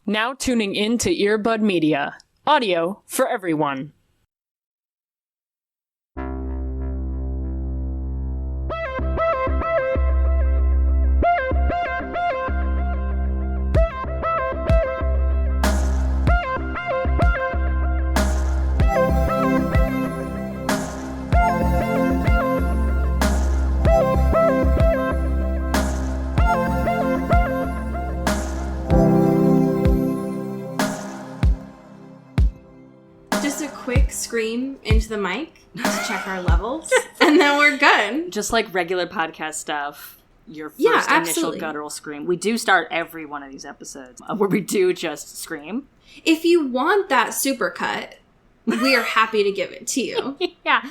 Now tuning in to Earbud Media. Audio for everyone. Quick scream into the mic to check our levels, and then we're good. Just like regular podcast stuff, your first initial guttural scream. We do start every one of these episodes where we do just scream. If you want that supercut, we are happy to give it to you. Yeah,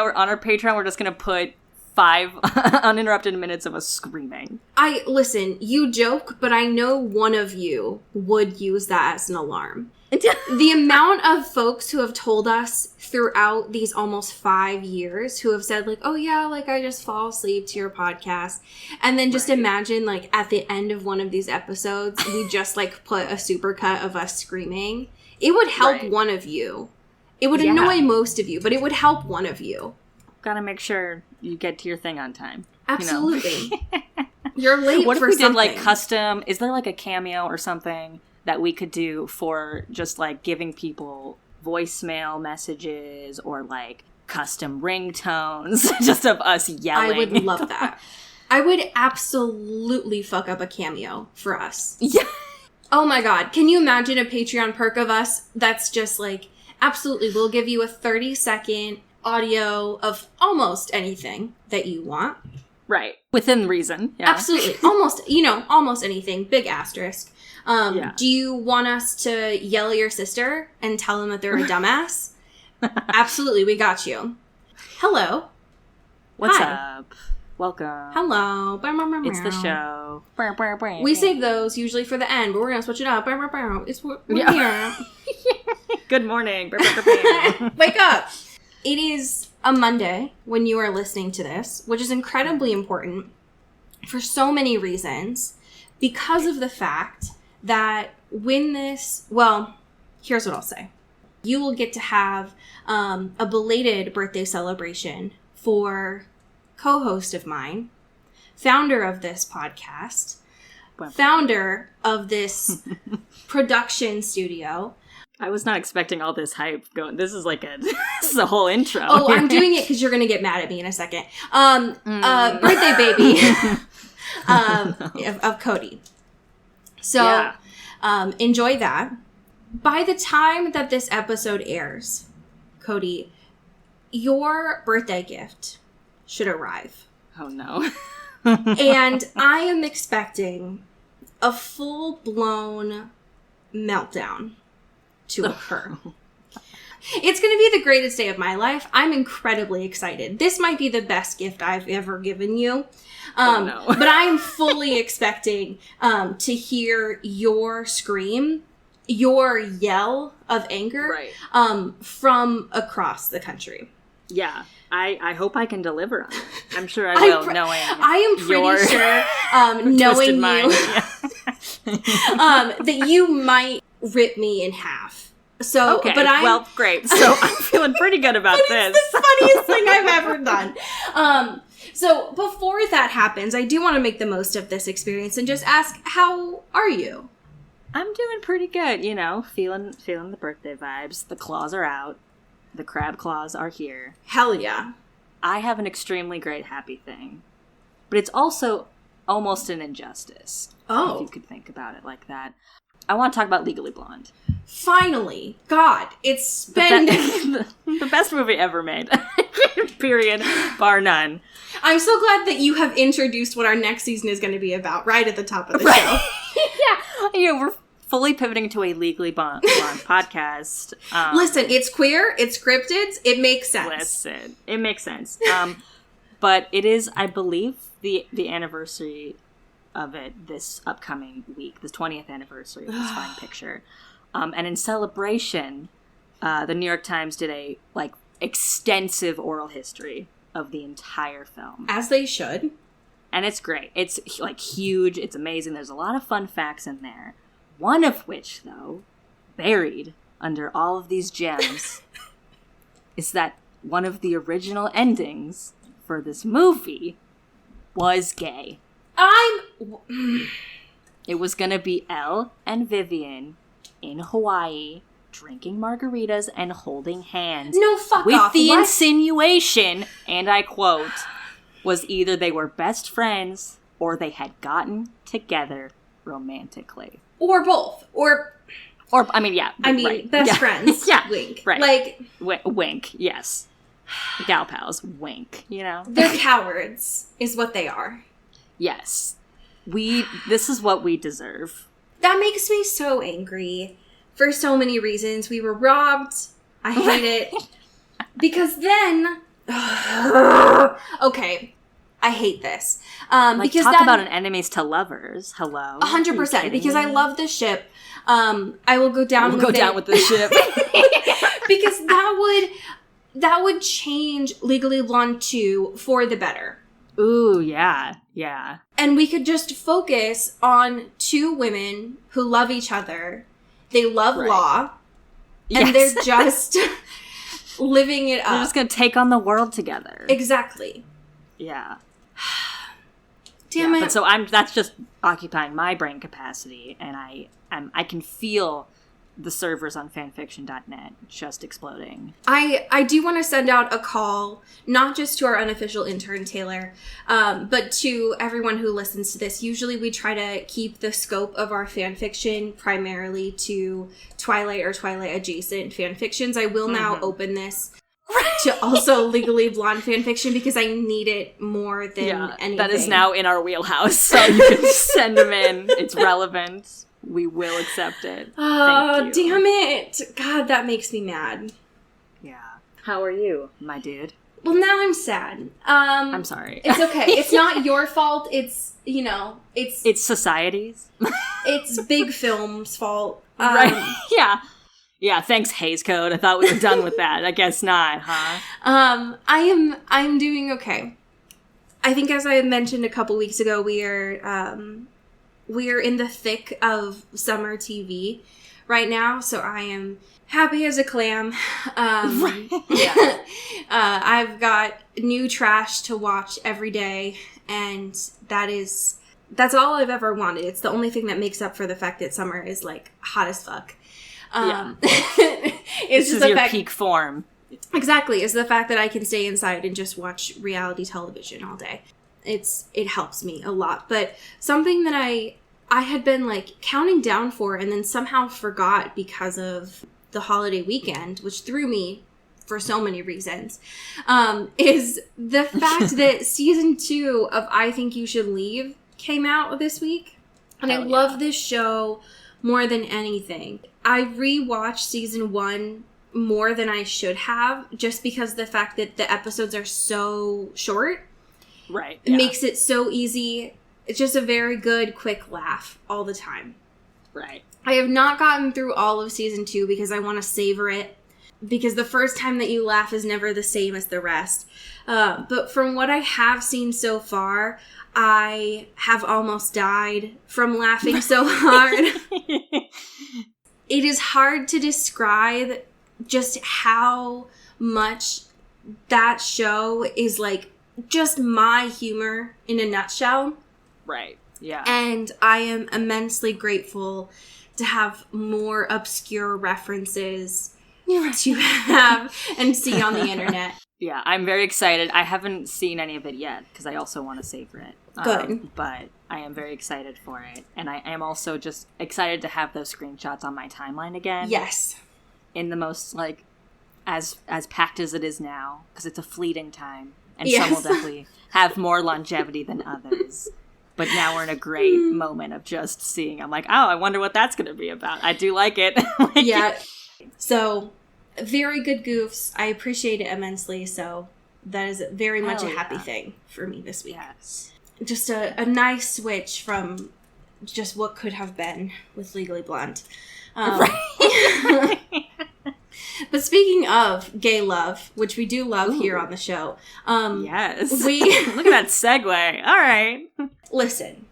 we're on our Patreon. We're just going to put 5 uninterrupted minutes of us screaming. Listen, you joke, but I know one of you would use that as an alarm. The amount of folks who have told us throughout these almost 5 years who have said, like, oh yeah, like I just fall asleep to your podcast. And then just imagine, like, at the end of one of these episodes, we just, like, put a supercut of us screaming. It would help one of you. It would annoy most of you, but it would help one of you. Gotta make sure you get to your thing on time. Absolutely. You know? You're late what for if we something. did, like, custom, is there, like, a cameo or something that we could do for just, like, giving people voicemail messages or, like, custom ringtones just of us yelling? I would love that. I would absolutely fuck up a cameo for us. Yeah. Oh my god. Can you imagine a Patreon perk of us that's just like, absolutely, we'll give you a 30-second audio of almost anything that you want. Right. Within reason. Yeah. Absolutely. Almost anything. Big asterisk. Do you want us to yell at your sister and tell them that they're a dumbass? Absolutely, we got you. Hello. What's up? Welcome. Hello. It's the show. We save those usually for the end, but we're going to switch it up. We're here. Good morning. Wake up. It is a Monday when you are listening to this, which is incredibly important for so many reasons because of the fact that here's what I'll say. You will get to have a belated birthday celebration for co-host of mine, founder of this podcast, founder of this production studio. I was not expecting all this hype going. This is like this is a whole intro. Oh, I'm doing it because you're going to get mad at me in a second. Birthday baby of Cody. So, enjoy that. By the time that this episode airs, Cody, your birthday gift should arrive. Oh, no. And I am expecting a full-blown meltdown to occur. It's going to be the greatest day of my life. I'm incredibly excited. This might be the best gift I've ever given you. But I'm fully expecting to hear your scream, your yell of anger from across the country. Yeah. I hope I can deliver on it. I'm sure I will, knowing I am pretty sure, knowing you, that you might rip me in half. So, okay, but great. So I'm feeling pretty good about this. It's the funniest thing I've ever done. So before that happens, I do want to make the most of this experience and just ask, how are you? I'm doing pretty good, feeling the birthday vibes. The claws are out. The crab claws are here. Hell yeah. I have an extremely great happy thing. But it's also almost an injustice. Oh. If you could think about it like that. I want to talk about Legally Blonde. Finally. God, it's been... the best movie ever made. Period. Bar none. I'm so glad that you have introduced what our next season is going to be about right at the top of the show. Yeah. We're fully pivoting to a Legally Blonde podcast. Listen, it's queer, it's scripted, it makes sense. It makes sense. But it is, I believe, the anniversary of it this upcoming week, the 20th anniversary of this fine picture. And in celebration, the New York Times did a extensive oral history of the entire film. As they should. And it's great. It's huge. It's amazing. There's a lot of fun facts in there. One of which, though, buried under all of these gems, is that one of the original endings for this movie was gay. It was gonna be Elle and Vivian in Hawaii drinking margaritas and holding hands. No, fuck with off. the What? insinuation, and I quote, was either they were best friends or they had gotten together romantically. Or both. Or, I mean, yeah. Right. best Yeah. friends. Yeah. Wink. Right. Like, wink, yes. Gal pals, wink, you know? they're cowards, is what they are. Yes. This is what we deserve. That makes me so angry for so many reasons. We were robbed. I hate it. Because then... okay. I hate this. Because talk then, about an enemies to lovers. Hello. 100%. Because I love this ship. I will go down with it. We'll go down with the ship. Because that would change Legally Blonde 2 for the better. Ooh, yeah. Yeah. And we could just focus on two women who love each other. They love law. And Yes. they're just living it up. They're just going to take on the world together. Exactly. Yeah. Damn it. But so that's just occupying my brain capacity, and I can feel the servers on fanfiction.net just exploding. I do want to send out a call, not just to our unofficial intern, Taylor, but to everyone who listens to this. Usually we try to keep the scope of our fanfiction primarily to Twilight or Twilight adjacent fanfictions. I will now open this to also Legally Blonde fanfiction because I need it more than anything. That is now in our wheelhouse, so you can send them in. It's relevant. We will accept it. Oh, Thank you. damn it. God, that makes me mad. Yeah. How are you, my dude? Well, now I'm sad. I'm sorry. It's okay. It's not your fault. It's, It's society's. it's Big Film's fault. Right. Yeah. Yeah, thanks, Hays Code. I thought we were done with that. I guess not, huh? I'm doing okay. I think as I mentioned a couple weeks ago, we are in the thick of summer TV right now, so I am happy as a clam. Yeah. I've got new trash to watch every day, and that's all I've ever wanted. It's the only thing that makes up for the fact that summer is like hot as fuck. It's just your peak form. Exactly, is the fact that I can stay inside and just watch reality television all day. It helps me a lot. But something that I had been like counting down for and then somehow forgot because of the holiday weekend, which threw me for so many reasons, is the fact that season 2 of I Think You Should Leave came out this week. And I love this show more than anything. I rewatched season 1 more than I should have, just because the fact that the episodes are so short. Right. It makes it so easy. It's just a very good, quick laugh all the time. Right. I have not gotten through all of season 2 because I want to savor it. Because the first time that you laugh is never the same as the rest. But from what I have seen so far, I have almost died from laughing so hard. It is hard to describe just how much that show is like just my humor in a nutshell. Right. Yeah. And I am immensely grateful to have more obscure references to have and see on the internet. Yeah, I'm very excited. I haven't seen any of it yet because I also want to savor it. Good. But I am very excited for it. And I am also just excited to have those screenshots on my timeline again. Yes. In the most, like, as packed as it is now, because it's a fleeting time. And Yes. some will definitely have more longevity than others. But now we're in a great moment of just seeing. I'm like, oh, I wonder what that's going to be about. I do like it. Yeah. So, very good goofs. I appreciate it immensely. So, that is very much a happy thing for me this week. Yes. Just a nice switch from just what could have been with Legally Blonde. Right. But speaking of gay love, which we do love here on the show. Yes. We Look at that segue. All right. listen.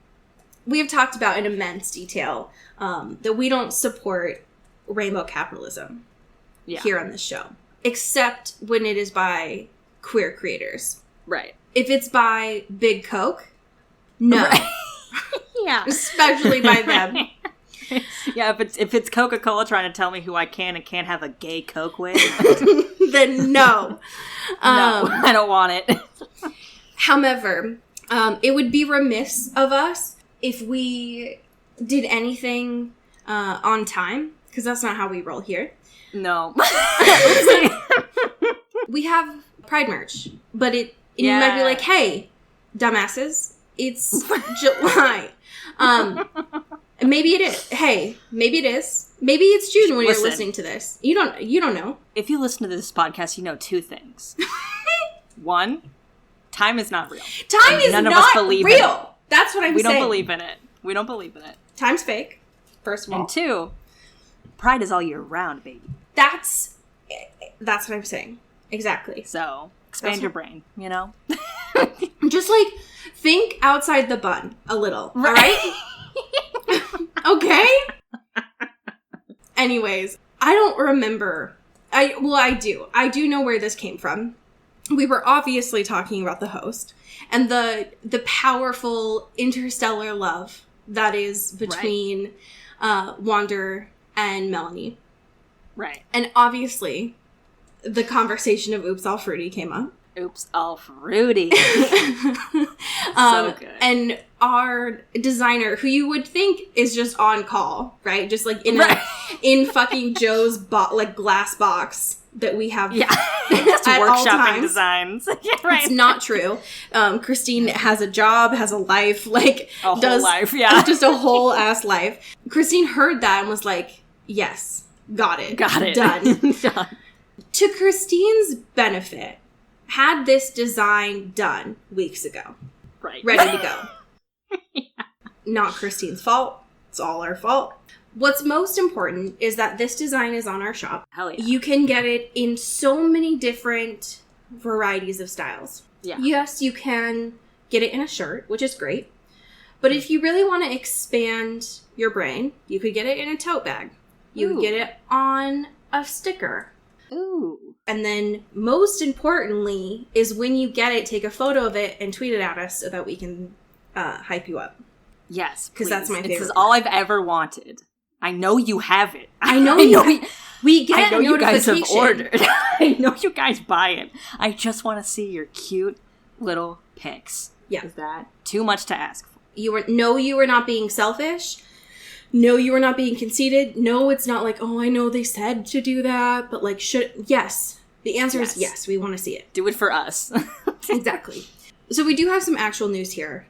we have talked about in immense detail that we don't support rainbow capitalism here on this show, except when it is by queer creators. Right. If it's by Big Coke, no. Right. Yeah. Especially by them. Yeah, if it's Coca-Cola trying to tell me who I can and can't have a gay Coke with, then no. No, I don't want it. However, it would be remiss of us if we did anything on time, because that's not how we roll here. No. We have Pride merch, but you might be like, hey, dumbasses, it's July. Maybe it is. Hey, maybe it is. Maybe it's June when you're listening to this. You don't know. If you listen to this podcast, you know two things. One, time is not real. Time is not real. That's what I'm saying. We don't believe in it. We don't believe in it. Time's fake, first of all. And two, Pride is all year round, baby. That's what I'm saying. Exactly. So, expand your brain, you know? Just, like, think outside the bun a little, all right? Okay? Anyways, I don't remember. I do. I do know where this came from. We were obviously talking about the host and the powerful interstellar love that is between Wander and Melanie. Right. And obviously, the conversation of Oops All Fruity came up. Oops All Fruity. So good. And our designer, who you would think is just on call, right? Just like in fucking Joe's glass box that we have. Yeah. Just workshopping designs. Yeah, right. It's not true. Christine has a job, has a life, like whole life, yeah. Just a whole ass life. Christine heard that and was like, yes, got it. Done. Done. To Christine's benefit, had this design done weeks ago. Right. Ready to go. Yeah. Not Christine's fault. It's all our fault. What's most important is that this design is on our shop. Hell yeah. You can get it in so many different varieties of styles. Yeah. Yes, you can get it in a shirt, which is great. But if you really want to expand your brain, you could get it in a tote bag. You could get it on a sticker. Ooh. And then, most importantly, is when you get it, take a photo of it and tweet it at us so that we can hype you up. Yes, because that's my favorite. This is all I've ever wanted. I know you have it. I know we get a notification. You guys have ordered. I know you guys buy it. I just want to see your cute little pics. Yeah. Is that too much to ask for? You were not being selfish. No, you were not being conceited. No, it's not like, oh, I know they said to do that, but like, yes. The answer is yes, we want to see it. Do it for us. Exactly. So we do have some actual news here.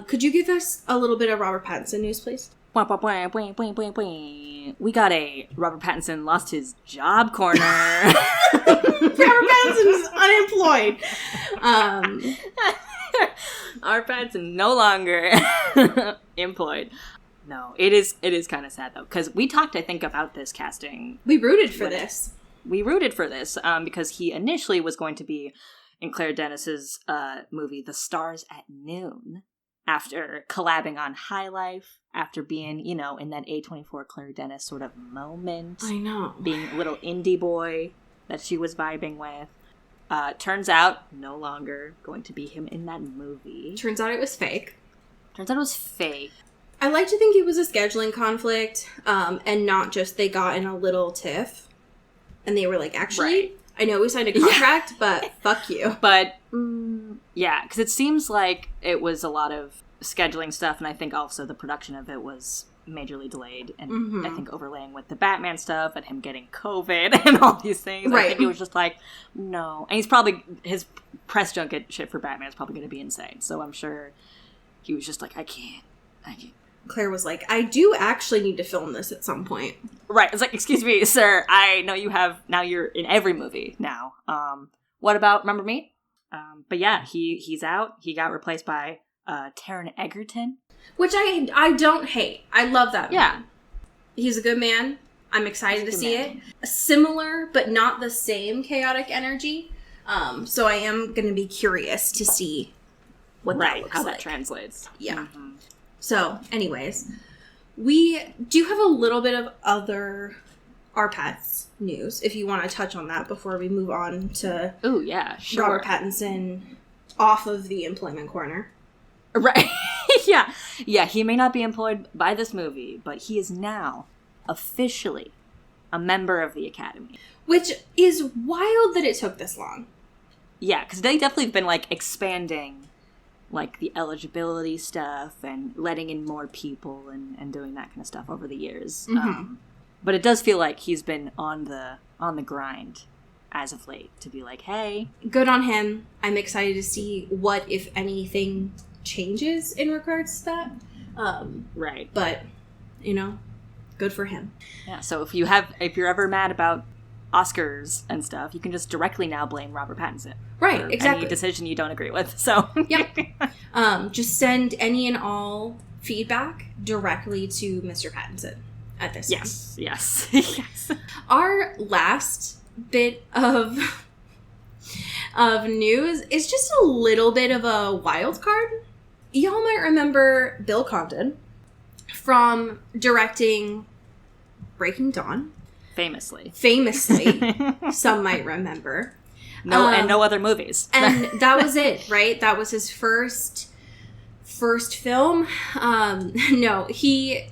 Could you give us a little bit of Robert Pattinson news, please? We got a Robert Pattinson lost his job corner. Robert Pattinson is unemployed. Robert Pattinson no longer employed. No, it is kind of sad, though, because we talked, I think, about this casting. We rooted for this. We rooted for this because he initially was going to be in Claire Denis's movie The Stars at Noon, after collabing on High Life, after being, in that A24 Claire Denis sort of moment. I know. Being a little indie boy that she was vibing with. Turns out, no longer going to be him in that movie. Turns out it was fake. I like to think it was a scheduling conflict, and not just they got in a little tiff, and they were like, actually, I know we signed a contract, but fuck you. But, yeah, because it seems like it was a lot of scheduling stuff, and I think also the production of it was majorly delayed, and I think overlaying with the Batman stuff, and him getting COVID, and all these things. Right. I think it was just like, no. And his press junket shit for Batman is probably going to be insane, so I'm sure he was just like, I can't. Claire was like, I do actually need to film this at some point. Right. It's like, excuse me, sir, I know now you're in every movie now. What about Remember Me? But yeah, he's out. He got replaced by Taron Egerton. Which I don't hate. I love that man. Yeah. He's a good man. I'm excited to see it. A similar, but not the same chaotic energy. So I am going to be curious to see what that looks how like. that translates. Yeah. Mm-hmm. So, anyways, we do have a little bit of other Our Pets news, if you want to touch on that before we move on to Oh, yeah, sure. Robert Pattinson off of the employment corner. Right. Yeah. Yeah, he may not be employed by this movie, but he is now officially a member of the Academy. Which is wild that it took this long. Yeah, because they definitely have been, like, expanding, like, the eligibility stuff and letting in more people and doing that kind of stuff over the years. Mm-hmm. But it does feel like he's been on the grind as of late to be like, hey. Good on him. I'm excited to see what, if anything, changes in regards to that. Right. But, you know, good for him. Yeah, so if you're ever mad about Oscars and stuff, you can just directly now blame Robert Pattinson. Right, for exactly. any decision you don't agree with. So Yep. Just send any and all feedback directly to Mr. Pattinson at this time. Yes. Yes. Our last bit of news is just a little bit of a wild card. Y'all might remember Bill Condon from directing Breaking Dawn. Famously, some might remember. And no other movies. And that was it, right? That was his first film. No, he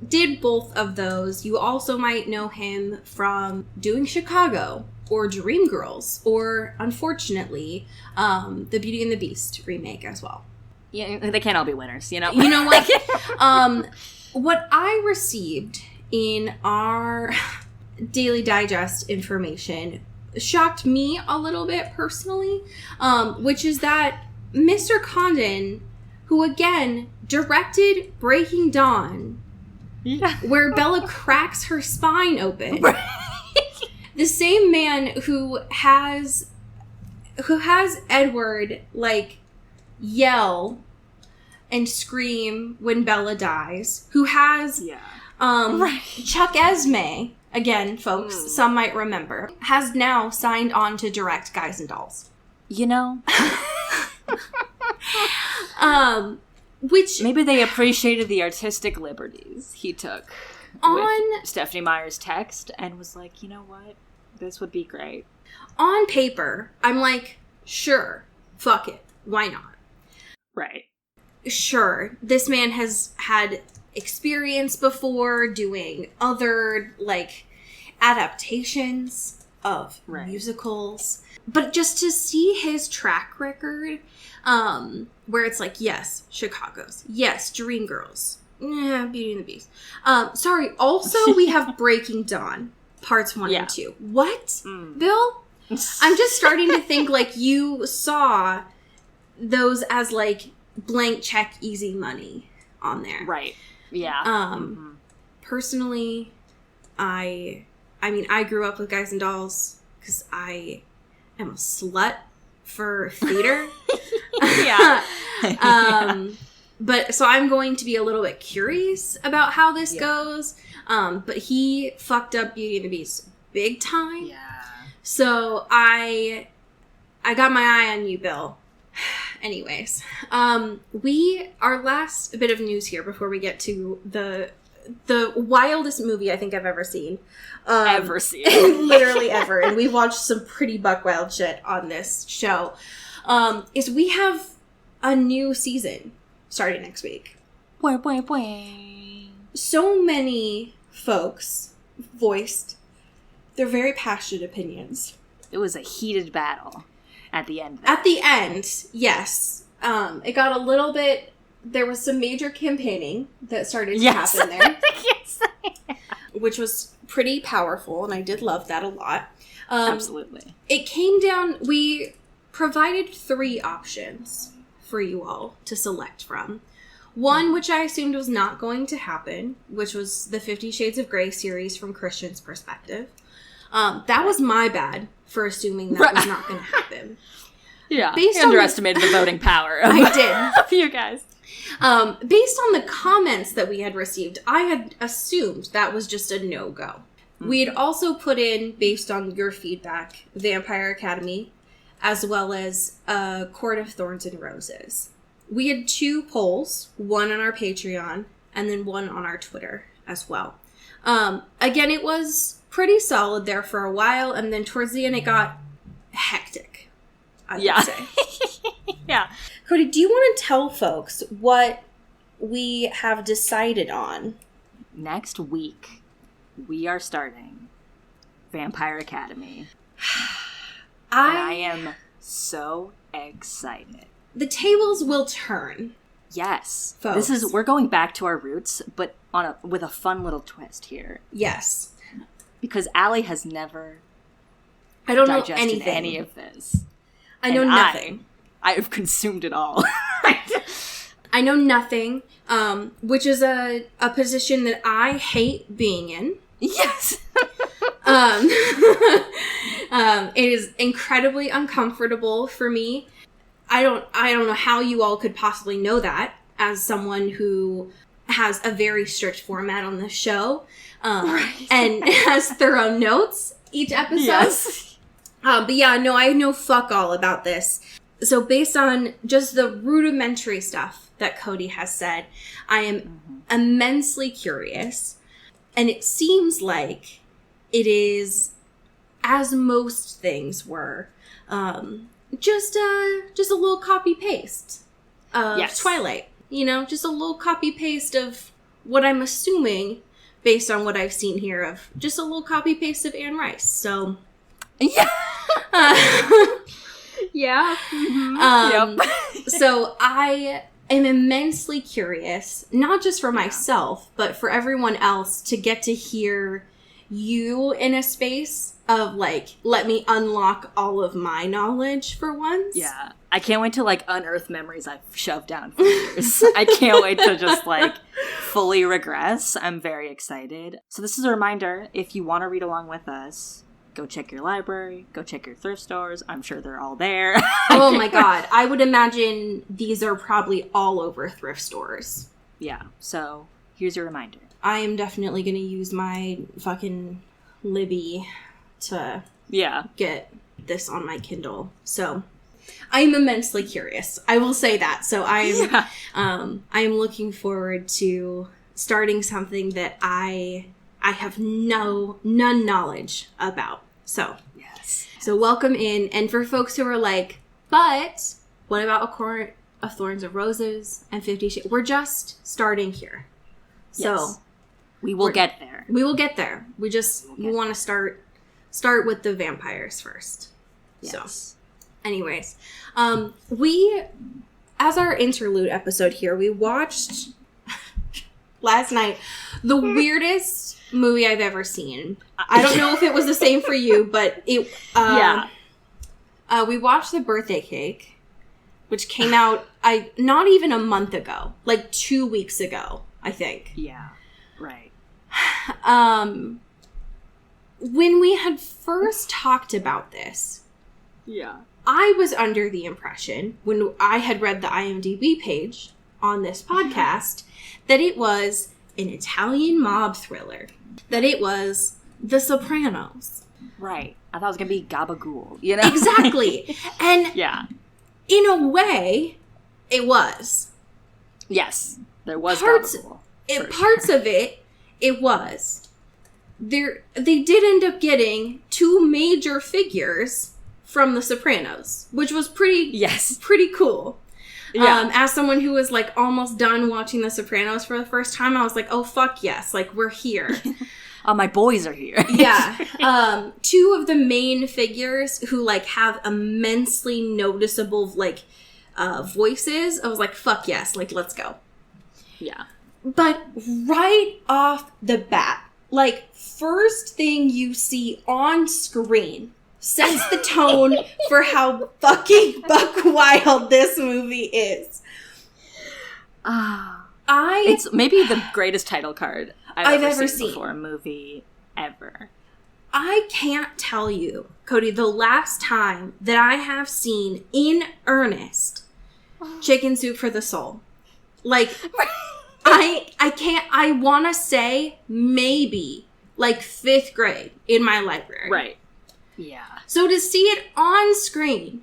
did both of those. You also might know him from doing Chicago or Dreamgirls, or unfortunately, the Beauty and the Beast remake as well. Yeah, they can't all be winners, you know? You know what? What I received in our Daily Digest information shocked me a little bit personally, which is that Mr. Condon, who again directed Breaking Dawn, where Bella cracks her spine open, the same man who has Edward like yell and scream when Bella dies, who has Chuck Esme, again, folks, some might remember, has now signed on to direct Guys and Dolls. You know? Which maybe they appreciated the artistic liberties he took with Stephenie Meyer's text and was like, you know what? This would be great. On paper, I'm like, sure, fuck it. Why not? Right. Sure, this man has had experience before doing other, like, adaptations of musicals. But just to see his track record, where it's like, yes, Chicago's. Yes, Dreamgirls. Beauty and the Beast. Sorry, also we have Breaking Dawn, parts 1 and 2. What? Bill? I'm just starting to think, like, you saw those as, like, blank check, easy money on there. Right. Yeah. Personally, I mean, I grew up with Guys and Dolls because I am a slut for theater. Yeah. But so I'm going to be a little bit curious about how this goes. But he fucked up Beauty and the Beast big time. Yeah. So I got my eye on you, Bill. Anyways, our last bit of news here before we get to the wildest movie I think I've ever seen. Literally ever. And we watched some pretty buck wild shit on this show. Is we have a new season starting next week. So many folks voiced their very passionate opinions. It was a heated battle at the end. At the end, yes. It got a little bit... There was some major campaigning that started to happen there. Yes. Which was pretty powerful, and I did love that a lot. Absolutely. It came down... We provided 3 options for you all to select from. One, which I assumed was not going to happen, which was the 50 Shades of Grey series from Christian's perspective. That was my bad for assuming that was not going to happen. Yeah, you underestimated the voting power of, I did. Of you guys. Based on the comments that we had received, I had assumed that was just a no-go. Mm-hmm. We had also put in, based on your feedback, Vampire Academy, as well as Court of Thorns and Roses, we had 2 polls, one on our Patreon and then one on our Twitter as well. Again, it was pretty solid there for a while, and then towards the end it got hectic, I would say. Yeah. Cody, do you want to tell folks what we have decided on? Next week, we are starting Vampire Academy. I am so excited. The tables will turn. Yes. Folks. We're going back to our roots, but with a fun little twist here. Yes. Because Allie has never I don't know digested anything. any of this. I know nothing. I have consumed it all. I know nothing, which is a position that I hate being in. Yes. It is incredibly uncomfortable for me. I don't know how you all could possibly know that as someone who has a very strict format on this show, and has thorough notes each episode. Yes. But yeah, no, I know fuck all about this. So based on just the rudimentary stuff that Cody has said, I am immensely curious. And it seems like it is, as most things were, just a little copy paste of Twilight. You know, just a little copy paste of what I'm assuming, based on what I've seen here, of just a little copy paste of Anne Rice. So yeah. yeah. Yep. So I am immensely curious, not just for myself, but for everyone else, to get to hear you in a space of, like, let me unlock all of my knowledge for once. Yeah. I can't wait to, like, unearth memories I've shoved down for years. I can't wait to just, like, fully regress. I'm very excited. So this is a reminder, if you want to read along with us, go check your library, go check your thrift stores. I'm sure they're all there. Oh my god. I would imagine these are probably all over thrift stores. Yeah. So here's your reminder. I am definitely going to use my fucking Libby to get this on my Kindle. So I am immensely curious. I will say that. So I am looking forward to starting something that I have none knowledge about. So yes. So welcome in. And for folks who are like, but what about A Court of Thorns and Roses and 50 Shades? We're just starting here. So yes. We will get there. We will get there. We want to start with the vampires first. Yes. So anyways, we, as our interlude episode here, we watched last night the weirdest movie I've ever seen. I don't know if it was the same for you, but it we watched The Birthday Cake, which came out not even a month ago, like 2 weeks ago, I think. Yeah. Right. When we had first talked about this, I was under the impression, when I had read the IMDb page on this podcast, that it was an Italian mob thriller. That it was The Sopranos. Right. I thought it was going to be Gabagool, you know? Exactly. And in a way, it was. Yes. There was parts, Gabagool. Parts of it was. They did end up getting 2 major figures from The Sopranos, which was pretty cool. Yeah. As someone who was, like, almost done watching The Sopranos for the first time, I was like, oh, fuck yes. Like, we're here. My boys are here. Yeah. 2 of the main figures who, like, have immensely noticeable, like, voices. I was like, fuck yes. Like, let's go. Yeah. But right off the bat, like, first thing you see on screen sets the tone for how fucking buck wild this movie is. It's maybe the greatest title card I've ever seen for a movie ever. I can't tell you, Cody, the last time that I have seen in earnest Chicken Soup for the Soul. Like, I want to say maybe like 5th grade in my library. Right. Yeah. So to see it on screen,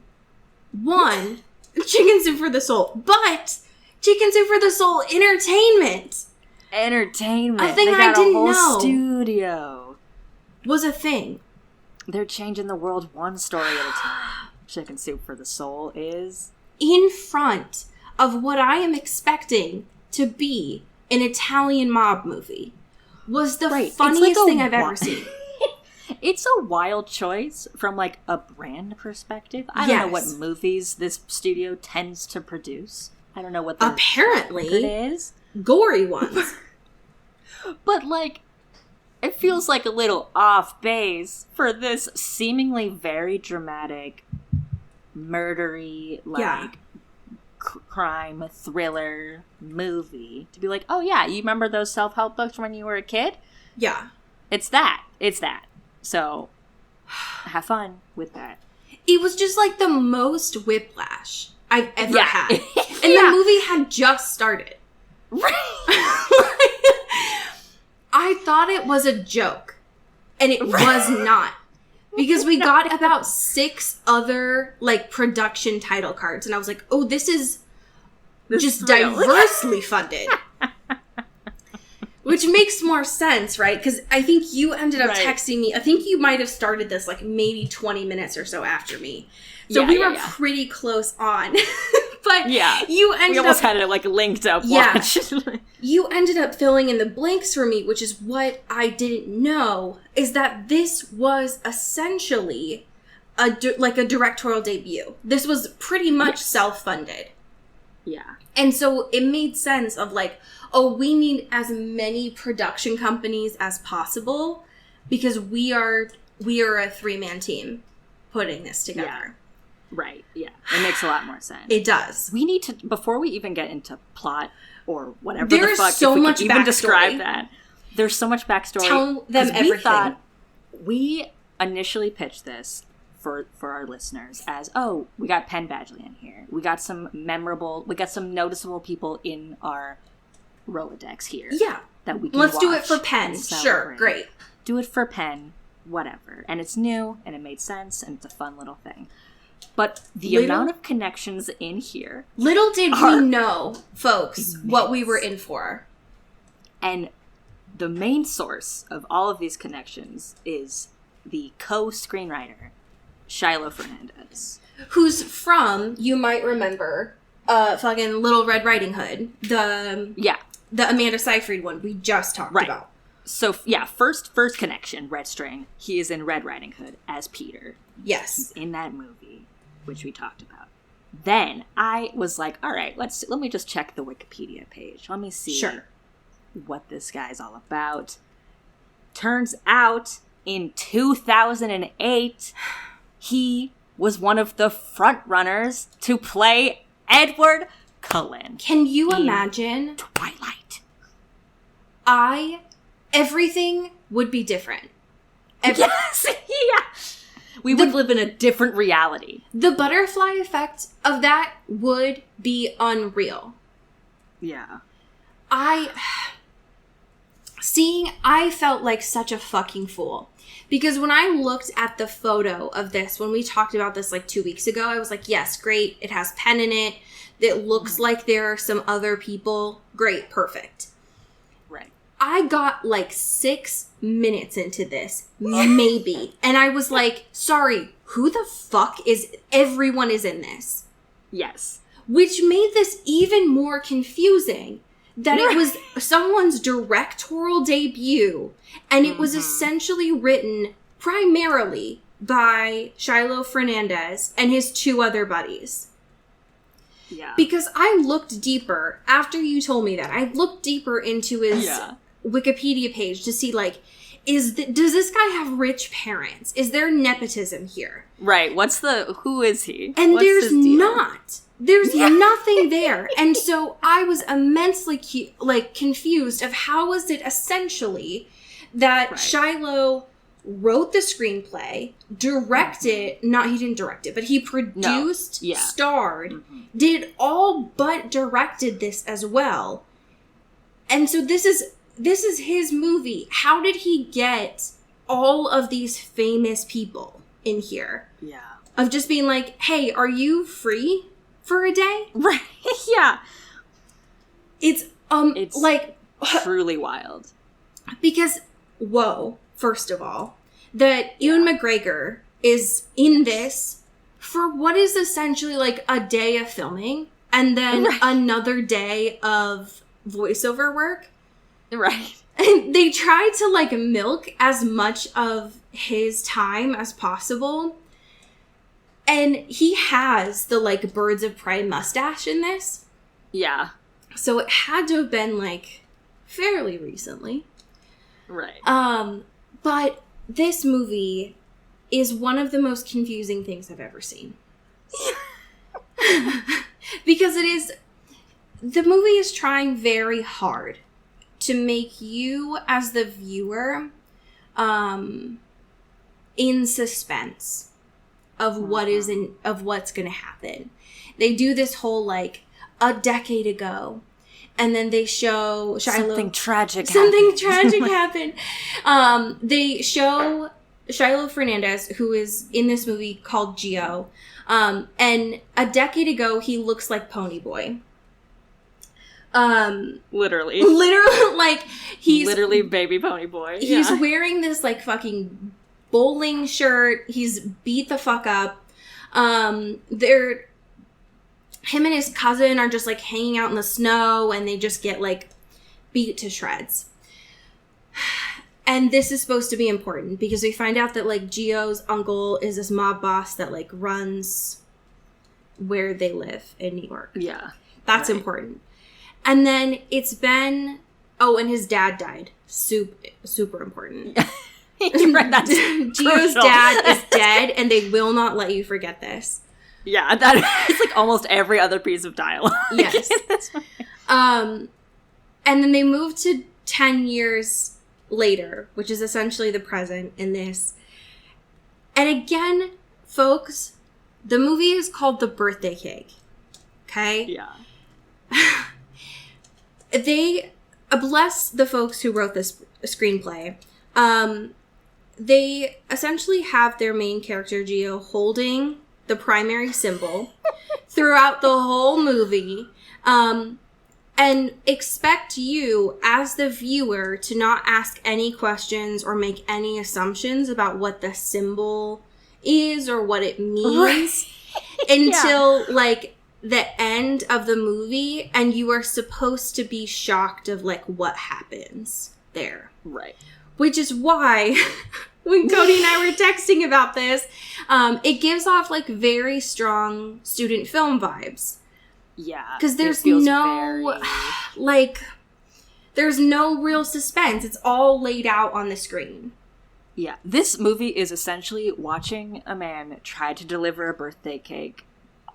one, Chicken Soup for the Soul. But Chicken Soup for the Soul Entertainment. Entertainment. A thing they I got didn't a whole know. studio. Was a thing. They're changing the world one story at a time. Chicken Soup for the Soul is in front of what I am expecting to be an Italian mob movie. Was the funniest thing I've ever seen. It's a wild choice from, like, a brand perspective. I don't know what movies this studio tends to produce. I don't know what their apparently record is. Gory ones. But, like, it feels like a little off base for this seemingly very dramatic, murdery, like, crime thriller movie to be like, oh yeah, you remember those self-help books from when you were a kid? Yeah. It's that. So have fun with that. It was just like the most whiplash I've ever had. And Yeah. the movie had just started. I thought it was a joke. And it was not. Because we got about 6 other, like, production title cards. And I was like, oh, this is just diversely funded. Which makes more sense, right? Because I think you ended up texting me. I think you might have started this, like, maybe 20 minutes or so after me. So we were pretty close on. But you ended up... We almost had it, like, linked up watch. You ended up filling in the blanks for me, which is what I didn't know, is that this was essentially a directorial debut. This was pretty much self-funded. Yeah. And so it made sense of, like, oh, we need as many production companies as possible because we are a 3-man team putting this together. Yeah. Right, yeah. It makes a lot more sense. It does. We need to, before we even get into plot or whatever there the fuck, is so if we much can even backstory. describe that. There's so much backstory. Tell them everything. We initially pitched this for our listeners as, oh, we got Penn Badgley in here. We got some noticeable people in our Rolodex here. Yeah. That we can Let's do it watch for Penn. and Sure, celebrate. great. Do it for Penn, whatever. And it's new, and it made sense, and it's a fun little thing. But the amount of connections in here... Little did we know, folks, what we were in for. And the main source of all of these connections is the co-screenwriter, Shiloh Fernandez. Who's from, you might remember, fucking Little Red Riding Hood. The Amanda Seyfried one we just talked about. So, yeah, first connection, Red String. He is in Red Riding Hood as Peter. Yes. He's in that movie, which we talked about. Then I was like, all right, let me just check the Wikipedia page. Let me see what this guy's all about. Turns out, in 2008, he was one of the front runners to play Edward Cullen. Can you imagine? Twilight. Everything would be different. Yes, yeah. We would live in a different reality. The butterfly effect of that would be unreal. Yeah. I felt like such a fucking fool. Because when I looked at the photo of this, when we talked about this like 2 weeks ago, I was like, yes, great. It has Penn in it. It looks like there are some other people. Great, perfect. Right. I got like 6 minutes into this, maybe. And I was like, sorry, who the fuck is... Everyone is in this. Yes. Which made this even more confusing. That it was someone's directorial debut, and it was essentially written primarily by Shiloh Fernandez and his 2 other buddies. Yeah. Because I looked deeper, after you told me that, I looked deeper into his Wikipedia page to see, like, does this guy have rich parents? Is there nepotism here? Right. Who is he? And there's not. There's nothing there. And so I was immensely confused of how was it essentially that Shiloh wrote the screenplay, directed, he didn't direct it, but he produced, starred, did all but directed this as well. And so this is his movie. How did he get all of these famous people in here? Yeah. Of just being like, hey, are you free for a day. Right. Yeah. It's like truly wild. Because first of all, that Ewan McGregor is in this for what is essentially like a day of filming and then another day of voiceover work. Right. And they try to like milk as much of his time as possible. And he has the like Birds of Prey mustache in this. Yeah. So it had to have been like fairly recently. Right. But this movie is one of the most confusing things I've ever seen. Because the movie is trying very hard to make you as the viewer in suspense of what's going to happen. They do this whole like a decade ago, and then they show something tragic happened. They show Shiloh Fernandez, who is in this movie called Geo, and a decade ago he looks like Ponyboy. Literally, like he's literally baby Ponyboy. He's wearing this like fucking bowling shirt. He's beat the fuck up. Him and his cousin are just like hanging out in the snow, and they just get like beat to shreds. And this is supposed to be important because we find out that like Geo's uncle is this mob boss that like runs where they live in New York. Yeah. That's important. And then it's been, and his dad died. Super important. Right, that's Geo's dad is dead, and they will not let you forget this. Yeah, that is like almost every other piece of dialogue. Yes. And then they move to 10 years later, which is essentially the present in this. And again, folks, the movie is called The Birthday Cake. Okay? Yeah. They bless the folks who wrote this screenplay. They essentially have their main character, Geo, holding the primary symbol throughout the whole movie, and expect you, as the viewer, to not ask any questions or make any assumptions about what the symbol is or what it means until, like, the end of the movie, and you are supposed to be shocked of, like, what happens there. Right. Which is why, when Cody and I were texting about this, it gives off, like, very strong student film vibes. Yeah. Because there's no, like, there's no real suspense. It's all laid out on the screen. Yeah. This movie is essentially watching a man try to deliver a birthday cake,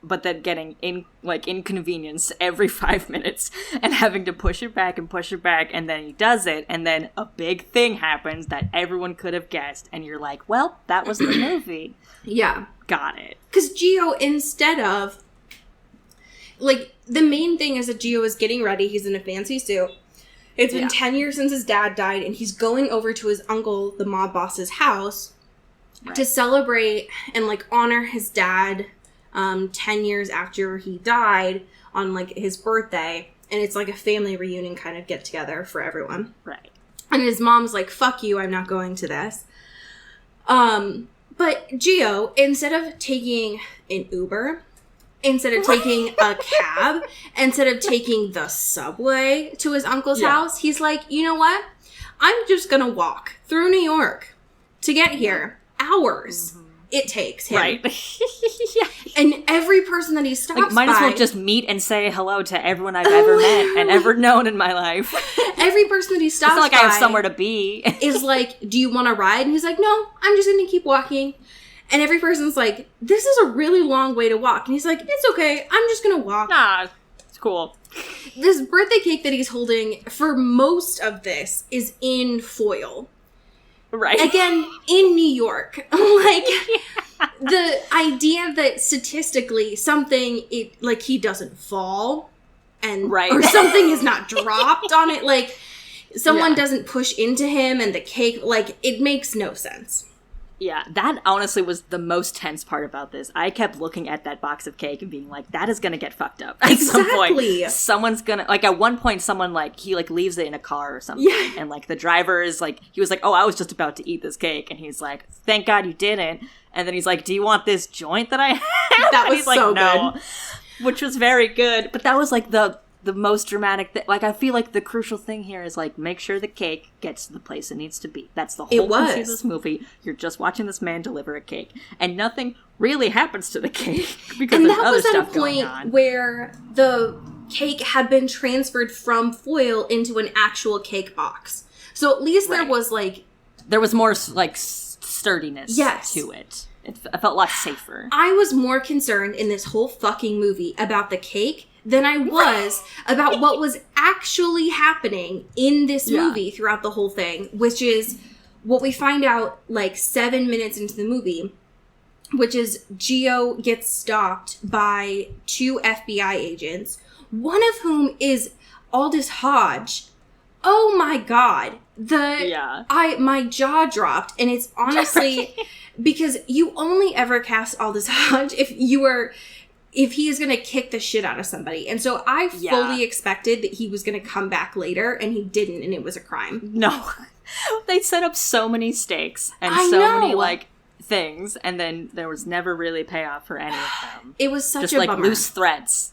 but then getting inconvenienced every 5 minutes and having to push it back, and then he does it, and then a big thing happens that everyone could have guessed, and you're like, well, that was the movie. Yeah. Got it. Because Geo, instead of, like, the main thing is that Geo is getting ready. He's in a fancy suit. It's been 10 years since his dad died, and he's going over to his uncle, the mob boss's house, to celebrate and, like, honor his dad 10 years after he died on, like, his birthday. And it's, like, a family reunion kind of get-together for everyone. Right. And his mom's like, fuck you, I'm not going to this. But Geo, instead of taking an Uber, instead of taking a cab, instead of taking the subway to his uncle's house, he's like, you know what? I'm just gonna walk through New York to get here. Hours it takes him. Right. Yeah. And every person that he stops by... might as well just meet and say hello to everyone I've ever met and ever known in my life. Every person that he stops by... It's not like I have somewhere to be. is like, do you want to ride? And he's like, no, I'm just going to keep walking. And every person's like, this is a really long way to walk. And he's like, it's okay. I'm just going to walk. Nah, it's cool. This birthday cake that he's holding for most of this is in foil. Right. Again, in New York. Like, the idea that statistically something, he doesn't fall and or something is not dropped on it. Like, someone doesn't push into him and the cake, like, it makes no sense. Yeah, that honestly was the most tense part about this. I kept looking at that box of cake and being like, that is gonna get fucked up at some point. Someone's gonna, like, at one point, someone, like, he, like, leaves it in a car or something. Yeah. And, like, the driver is, like, he was like, oh, I was just about to eat this cake. And he's like, thank God you didn't. And then he's like, do you want this joint that I have? That was he's like, so no. good. Which was very good. But that was, like, the most dramatic thing. Like, I feel like the crucial thing here is, like, make sure the cake gets to the place it needs to be. That's the whole point of this movie. You're just watching this man deliver a cake. And nothing really happens to the cake because there's other stuff going on. And that was at a point where the cake had been transferred from foil into an actual cake box. So at least there was, like... There was more, like, sturdiness to it. I felt a lot safer. I was more concerned in this whole fucking movie about the cake than I was about what was actually happening in this movie throughout the whole thing, which is what we find out like 7 minutes into the movie, which is Gio gets stopped by 2 FBI agents, one of whom is Aldous Hodge. Oh my God. My jaw dropped, and it's honestly because you only ever cast Aldous Hodge if he is going to kick the shit out of somebody. And so I fully expected that he was going to come back later, and he didn't, and it was a crime. No. They set up so many stakes and many, like, things, and then there was never really payoff for any of them. It was such just, a like, bummer. loose threads.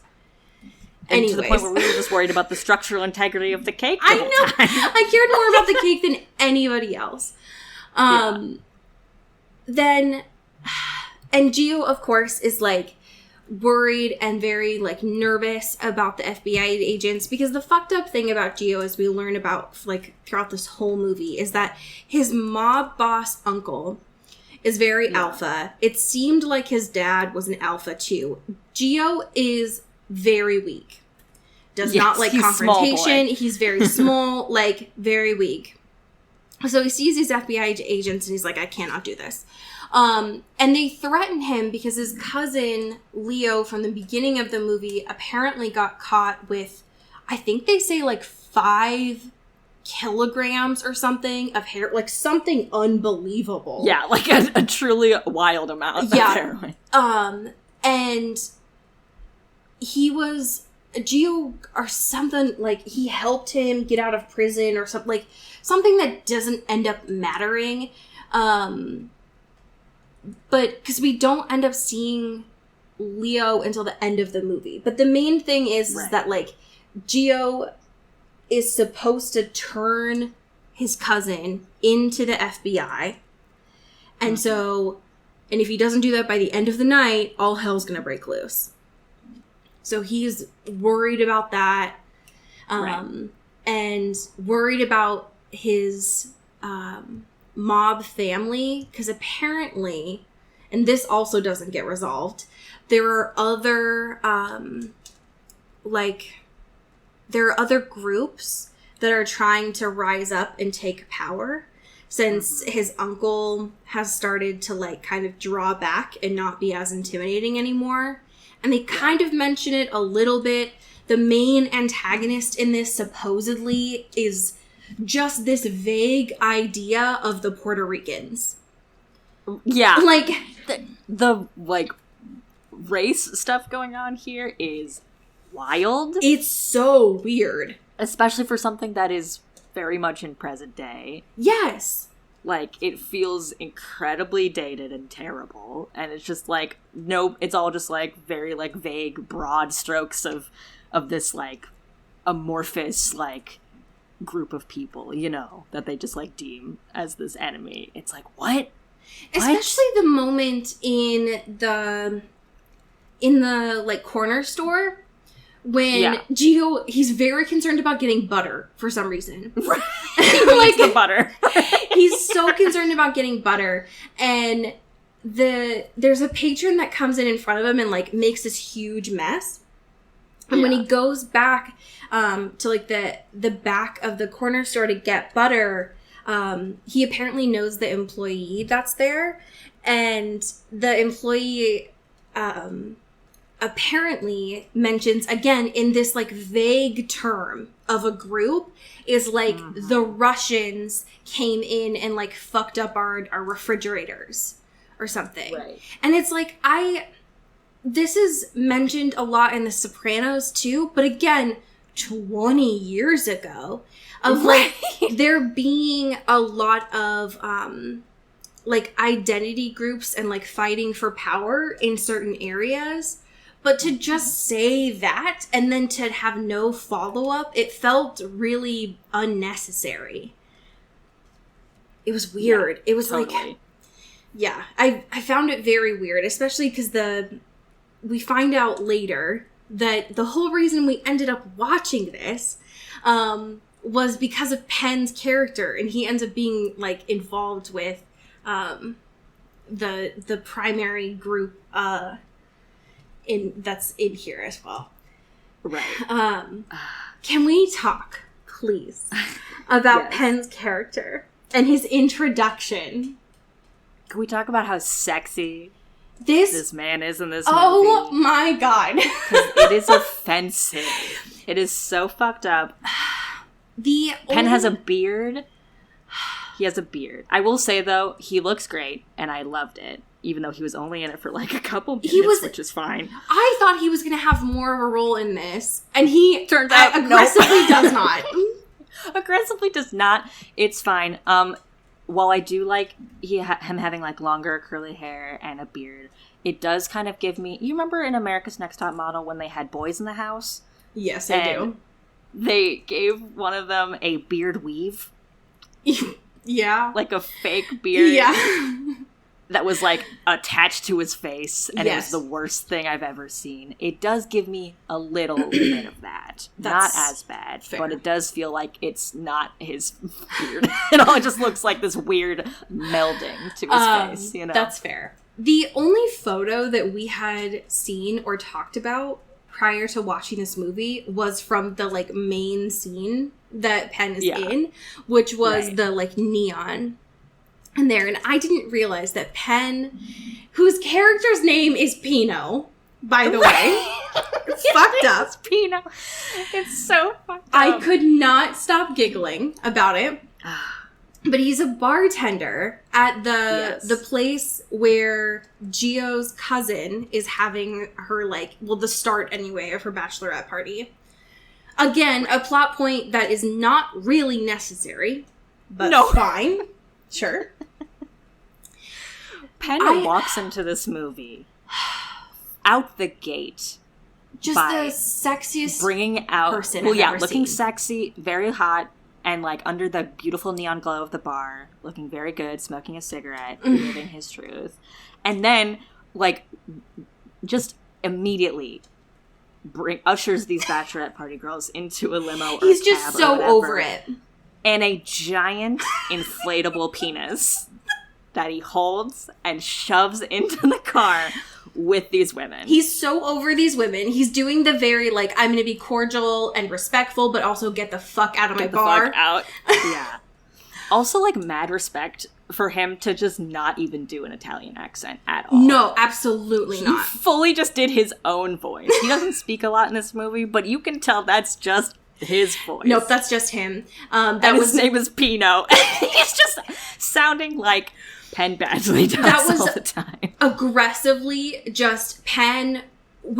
And to the point where we were just worried about the structural integrity of the cake the whole time. I cared more about the cake than anybody else. Then, and Gio, of course, is, like, worried and very, like, nervous about the FBI agents, because the fucked up thing about Gio, as we learn about, like, throughout this whole movie, is that his mob boss uncle is very alpha. It seemed like his dad was an alpha too. Gio is very weak. Does not like confrontation. He's very small, like, very weak. So he sees these FBI agents and he's like, I cannot do this. And they threaten him because his cousin, Leo, from the beginning of the movie, apparently got caught with, I think they say, like, 5 kilograms or something of hair, like, something unbelievable. Yeah, like a truly wild amount of heroin. And he was... Gio or something, like, he helped him get out of prison or something, like, something that doesn't end up mattering. But because we don't end up seeing Leo until the end of the movie. But the main thing is that, like, Gio is supposed to turn his cousin into the FBI. And so, and if he doesn't do that by the end of the night, all hell's gonna break loose. So he's worried about that, and worried about his mob family, because apparently, and this also doesn't get resolved, there are other, there are other groups that are trying to rise up and take power, since his uncle has started to, like, kind of draw back and not be as intimidating anymore. And they kind of mention it a little bit. The main antagonist in this supposedly is just this vague idea of the Puerto Ricans. Yeah. Like, the like, race stuff going on here is wild. It's so weird. Especially for something that is very much in present day. Yes. Like, it feels incredibly dated and terrible. And it's just, like, it's all just, like, very, like, vague, broad strokes of this, like, amorphous, like, group of people, you know, that they just, like, deem as this enemy. It's like, what? Especially the moment in the like, corner store when Gio, he's very concerned about getting butter for some reason. Right. Like, the butter. He's so concerned about getting butter, and there's a patron that comes in front of him and, like, makes this huge mess. And when he goes back to, like, the back of the corner store to get butter, he apparently knows the employee that's there, and the employee apparently mentions, again, in this, like, vague term of a group is like the Russians came in and like fucked up our refrigerators or something. Right. And it's like, this is mentioned a lot in The Sopranos too, but again, 20 years ago, of like there being a lot of like identity groups and like fighting for power in certain areas. But to just say that and then to have no follow-up, it felt really unnecessary. It was weird. Yeah, it was totally. like, yeah, I found it very weird, especially because we find out later that the whole reason we ended up watching this was because of Penn's character, and he ends up being like involved with the primary group that's in here as well. Right. Can we talk, please, about Yes. Penn's character and his introduction? Can we talk about how sexy This this man is in this oh movie? my god. It is offensive. It is so fucked up. Penn has a beard. He has a beard. I will say, though, he looks great, and I loved it, even though he was only in it for like a couple minutes, which is fine. I thought he was going to have more of a role in this, and he Turns out, aggressively does not. Aggressively does not. It's fine. While I do like him having like longer curly hair and a beard, it does kind of give me... You remember in America's Next Top Model when they had boys in the house? Yes, I do. They gave one of them a beard weave. Yeah. Like a fake beard. Yeah. That was like attached to his face, and Yes. it was the worst thing I've ever seen. It does give me a little bit of that. Not as bad, fair. but it does feel like it's not his beard. It all just looks like this weird melding to his face, you know? That's fair. The only photo that we had seen or talked about prior to watching this movie was from the like main scene that Penn is in, which was the like neon in there. And I didn't realize that Penn, whose character's name is Pino, by the way, it's fucked up. It's Pino. It's so fucked up. I could not stop giggling about it. But he's a bartender at the place where Gio's cousin is having her, like, well, the start, anyway, of her bachelorette party. Again, a plot point that is not really necessary, but fine. Sure. Penn walks into this movie out the gate. Just the sexiest bringing out person I've ever looking seen. Sexy, very hot, and like under the beautiful neon glow of the bar, looking very good, smoking a cigarette, living his truth. And then like just immediately ushers these bachelorette party girls into a limo or He's a just cab so or whatever, over it. and a giant inflatable penis that he holds and shoves into the car with these women. He's so over these women. He's doing the very, like, I'm going to be cordial and respectful, but also get the fuck out of my bar. Fuck out. Yeah. Also, like, mad respect for him to just not even do an Italian accent at all. No, absolutely not. He fully just did his own voice. He doesn't speak a lot in this movie, but you can tell that's just his voice. Nope, that's just him. His name is Pino. He's just sounding like Penn Badgley does all the time. Aggressively just Penn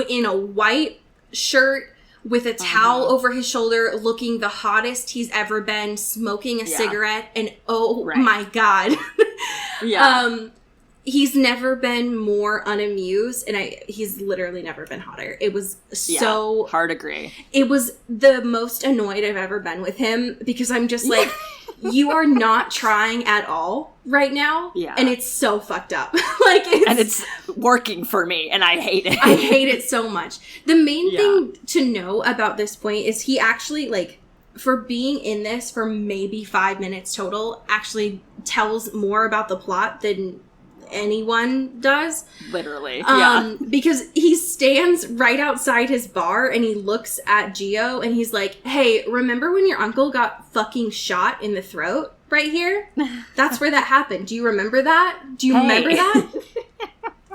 in a white shirt with a towel over his shoulder, looking the hottest he's ever been, smoking a cigarette, and my god. He's never been more unamused, and he's literally never been hotter. It was so... hard agree. It was the most annoyed I've ever been with him, because I'm just like, you are not trying at all right now, and it's so fucked up. It's working for me, and I hate it. I hate it so much. The main thing to know about this point is he actually, like, for being in this for maybe 5 minutes total, actually tells more about the plot than anyone does. Literally. Because he stands right outside his bar and he looks at Gio and he's like, hey, remember when your uncle got fucking shot in the throat right here? That's where that happened. Do you remember that? Do you remember that?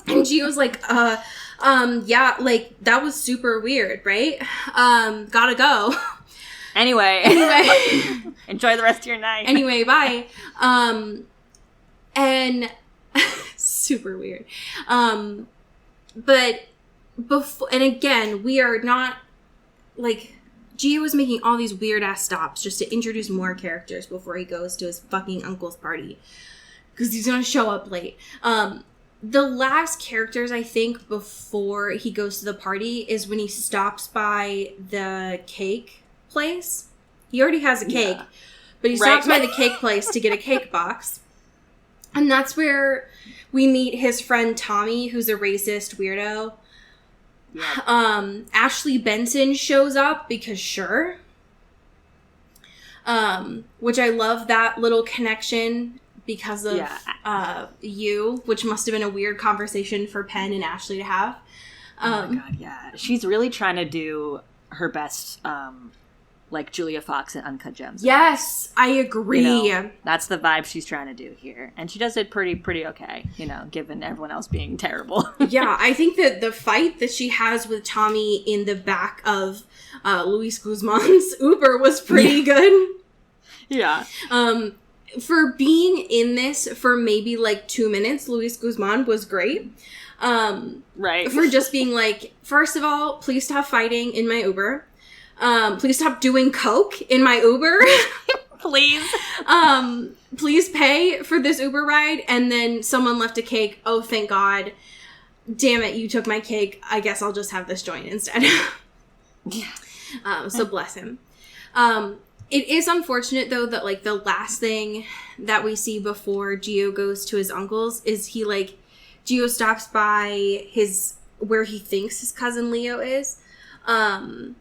And Gio's like, yeah, like, that was super weird, right? Gotta go. Anyway. Enjoy the rest of your night. Anyway, bye. And super weird. But before, and again, we are not like Gio was making all these weird ass stops just to introduce more characters before he goes to his fucking uncle's party because he's gonna show up late. The last characters I think before he goes to the party is when he stops by the cake place. He already has a cake, but he stops by the cake place to get a cake box. And that's where we meet his friend Tommy, who's a racist weirdo. Yep. Ashley Benson shows up because sure. Which I love that little connection because of you, which must have been a weird conversation for Penn and Ashley to have. Oh my god, yeah. She's really trying to do her best, like Julia Fox in Uncut Gems. Yes, I agree. That's the vibe she's trying to do here. And she does it pretty okay, given everyone else being terrible. Yeah, I think that the fight that she has with Tommy in the back of Luis Guzman's Uber was pretty good. Yeah. For being in this for maybe like 2 minutes, Luis Guzman was great. Right. For just being like, first of all, please stop fighting in my Uber. Please stop doing coke in my Uber. Please. Please pay for this Uber ride. And then someone left a cake. Oh, thank God. Damn it, you took my cake. I guess I'll just have this joint instead. So bless him. It is unfortunate, though, that, like, the last thing that we see before Gio goes to his uncle's is Gio stops by where he thinks his cousin Leo is. And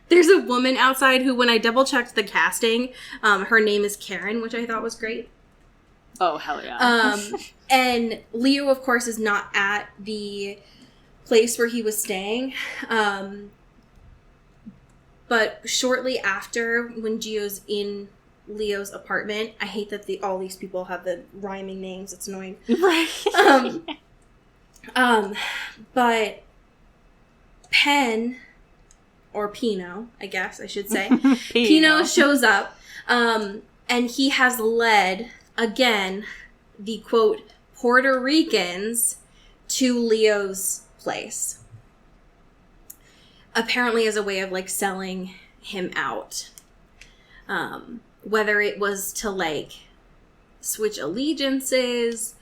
there's a woman outside who, when I double-checked the casting, her name is Karen, which I thought was great. Oh, hell yeah. And Leo, of course, is not at the place where he was staying. But shortly after, when Gio's in Leo's apartment, I hate that all these people have the rhyming names. It's annoying. Right. But Penn, or Pino, I guess I should say, Pino shows up, and he has led, again, the, quote, Puerto Ricans to Leo's place. Apparently as a way of, like, selling him out. Whether it was to, like, switch allegiances,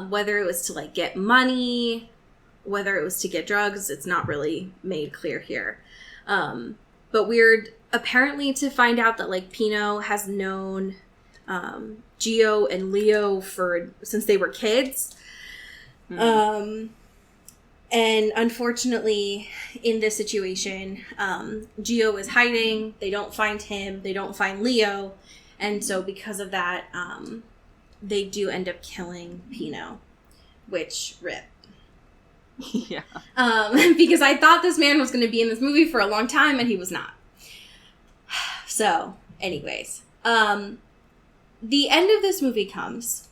whether it was to, like, get money, whether it was to get drugs, it's not really made clear here. But weird, apparently to find out that, like, Pino has known Gio and Leo since they were kids. And unfortunately, in this situation, Gio is hiding. They don't find him. They don't find Leo. And so because of that, they do end up killing Pino, which rip. Yeah. Because I thought this man was going to be in this movie for a long time, and he was not. So, anyways. The end of this movie comes.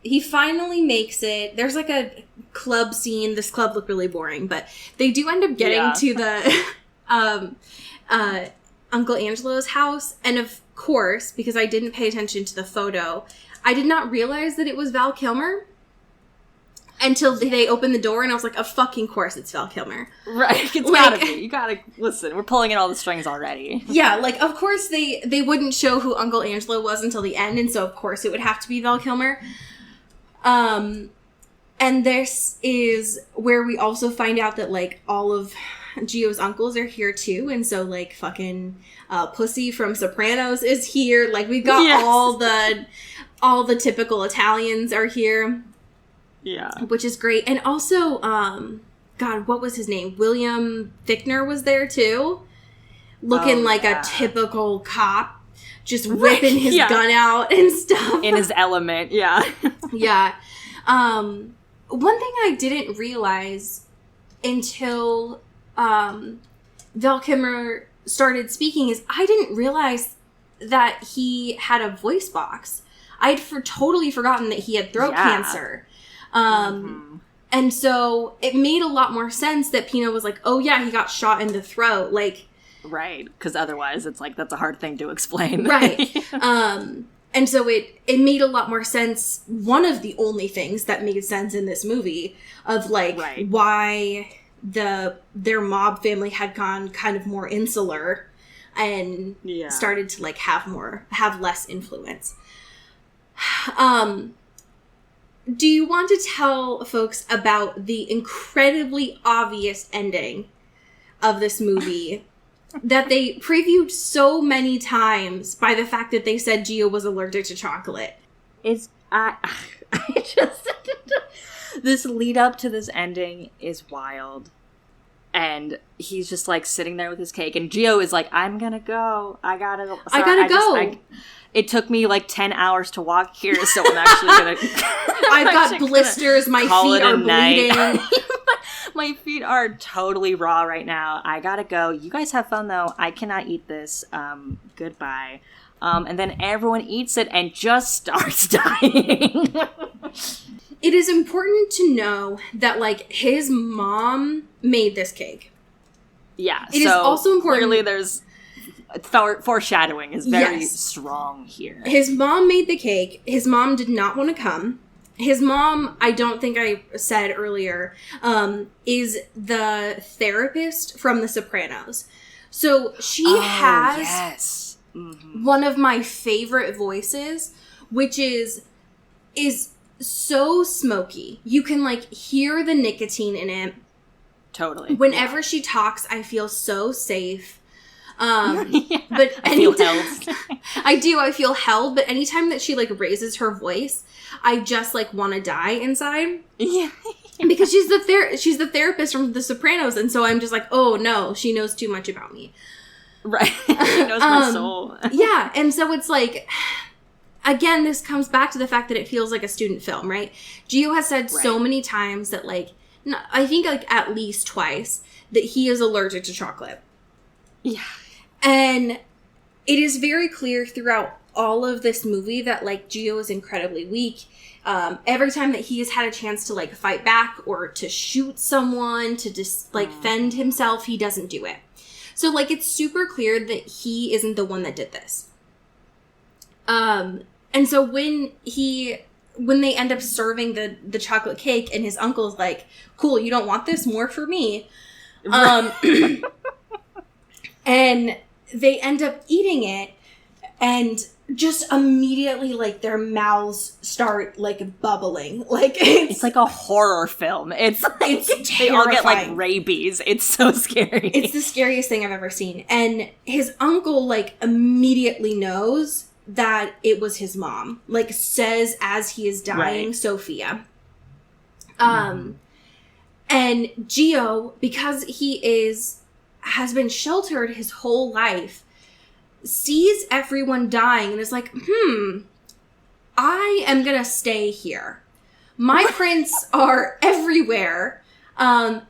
He finally makes it. There's like a club scene. This club looked really boring, but they do end up getting to the Uncle Angelo's house. And of course, because I didn't pay attention to the photo, I did not realize that it was Val Kilmer until they opened the door, and I was like, of fucking course it's Val Kilmer. Right. It's gotta be. You gotta, listen, we're pulling in all the strings already. Yeah, like, of course they wouldn't show who Uncle Angelo was until the end, and so of course it would have to be Val Kilmer. And this is where we also find out that, like, all of Gio's uncles are here too, and so, like, fucking Pussy from Sopranos is here. Like, we've got all the typical Italians are here. Yeah. Which is great. And also, God, what was his name? William Fichtner was there too. Looking like a typical cop. Just ripping his gun out and stuff. In his element, yeah. Yeah. One thing I didn't realize until Val Kilmer started speaking is I didn't realize that he had a voice box. I'd totally forgotten that he had throat cancer. And so it made a lot more sense that Pino was like, oh yeah, he got shot in the throat. Like, Right, because otherwise it's like, that's a hard thing to explain. Right. And so it made a lot more sense. One of the only things that made sense in this movie of like why their mob family had gone kind of more insular and started to like have less influence. Do you want to tell folks about the incredibly obvious ending of this movie that they previewed so many times by the fact that they said Gio was allergic to chocolate? I just this lead up to this ending is wild. And he's just like sitting there with his cake, and Gio is like, I'm gonna go. I gotta go. It took me like 10 hours to walk here, so I'm actually gonna I've got blisters, my feet are bleeding. My feet are totally raw right now. I gotta go. You guys have fun though. I cannot eat this. Goodbye. And then everyone eats it and just starts dying. It is important to know that, like, his mom made this cake. Yeah. It is also important. Clearly there's foreshadowing is very strong here. His mom made the cake. His mom did not want to come. His mom, I don't think I said earlier, is the therapist from The Sopranos. So she has one of my favorite voices, which is so smoky. You can like hear the nicotine in it. Totally. Whenever she talks, I feel so safe. But I feel held. I do. I feel held. But anytime that she like raises her voice, I just like want to die inside. Yeah. Because she's the therapist from The Sopranos, and so I'm just like, oh no, she knows too much about me. Right. She knows my soul. Yeah, and so it's like, again, this comes back to the fact that it feels like a student film, right? Gio has said so many times that, like, I think, like, at least twice, that he is allergic to chocolate. Yeah. And it is very clear throughout all of this movie that, like, Gio is incredibly weak. Every time that he has had a chance to, like, fight back or to shoot someone, to just, like, fend himself, he doesn't do it. So, like, it's super clear that he isn't the one that did this. And so when they end up serving the chocolate cake and his uncle's like, cool, you don't want this? More for me. And they end up eating it and just immediately, like, their mouths start, like, bubbling. Like, it's like a horror film. It's terrifying. They all get, like, rabies. It's so scary. It's the scariest thing I've ever seen. And his uncle, like, immediately knows that it was his mom. Like, says as he is dying, Sophia. And Gio, because he has been sheltered his whole life, sees everyone dying and is like, I am gonna stay here. My prints are everywhere.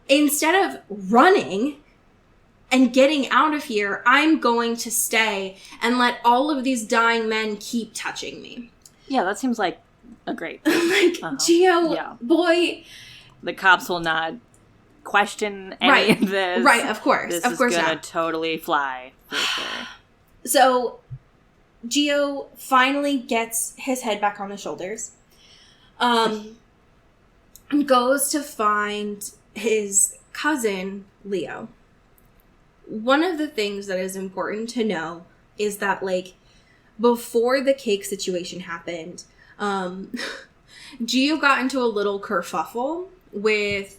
Instead of running and getting out of here, I'm going to stay and let all of these dying men keep touching me. Yeah, that seems like a great thing. Like, Gio, boy. The cops will not question any of this. Right, of course. This of course is gonna not. totally fly for sure. So, Gio finally gets his head back on his shoulders. And goes to find his cousin, Leo. One of the things that is important to know is that, like, before the cake situation happened, Gio got into a little kerfuffle with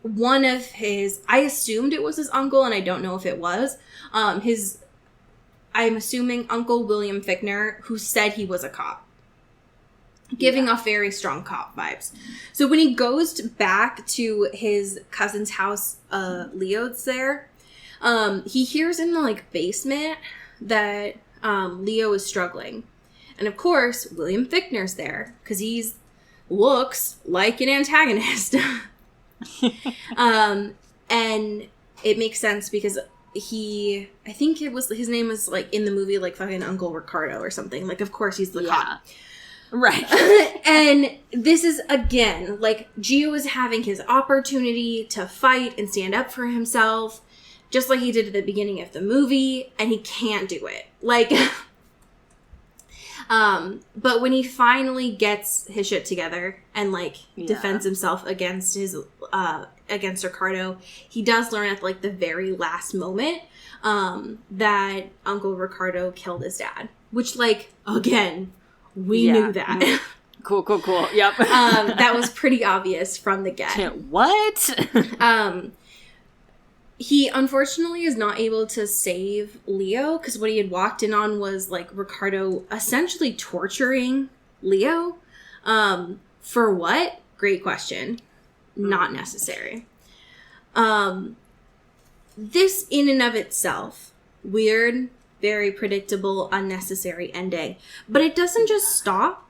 one of his, I assumed it was his uncle, and I don't know if it was, I'm assuming Uncle William Fickner, who said he was a cop. Giving off very strong cop vibes. So when he goes back to his cousin's house, Leo's there, he hears in the, like, basement that Leo is struggling. And of course, William Fickner's there, because he looks like an antagonist. And it makes sense because I think his name was, like, in the movie, like, fucking Uncle Ricardo or something. Like, of course he's the cop. Right. And this is, again, like, Gio is having his opportunity to fight and stand up for himself. just like he did at the beginning of the movie, and he can't do it. Like, but when he finally gets his shit together and, like, defends himself against against Ricardo, he does learn at, like, the very last moment, that Uncle Ricardo killed his dad. Which, like, again, we knew that. Cool. Yep. That was pretty obvious from the get. What? He unfortunately is not able to save Leo, because what he had walked in on was, like, Ricardo essentially torturing Leo. For what? Great question. Not necessary. This in and of itself, weird, very predictable, unnecessary ending. But it doesn't just stop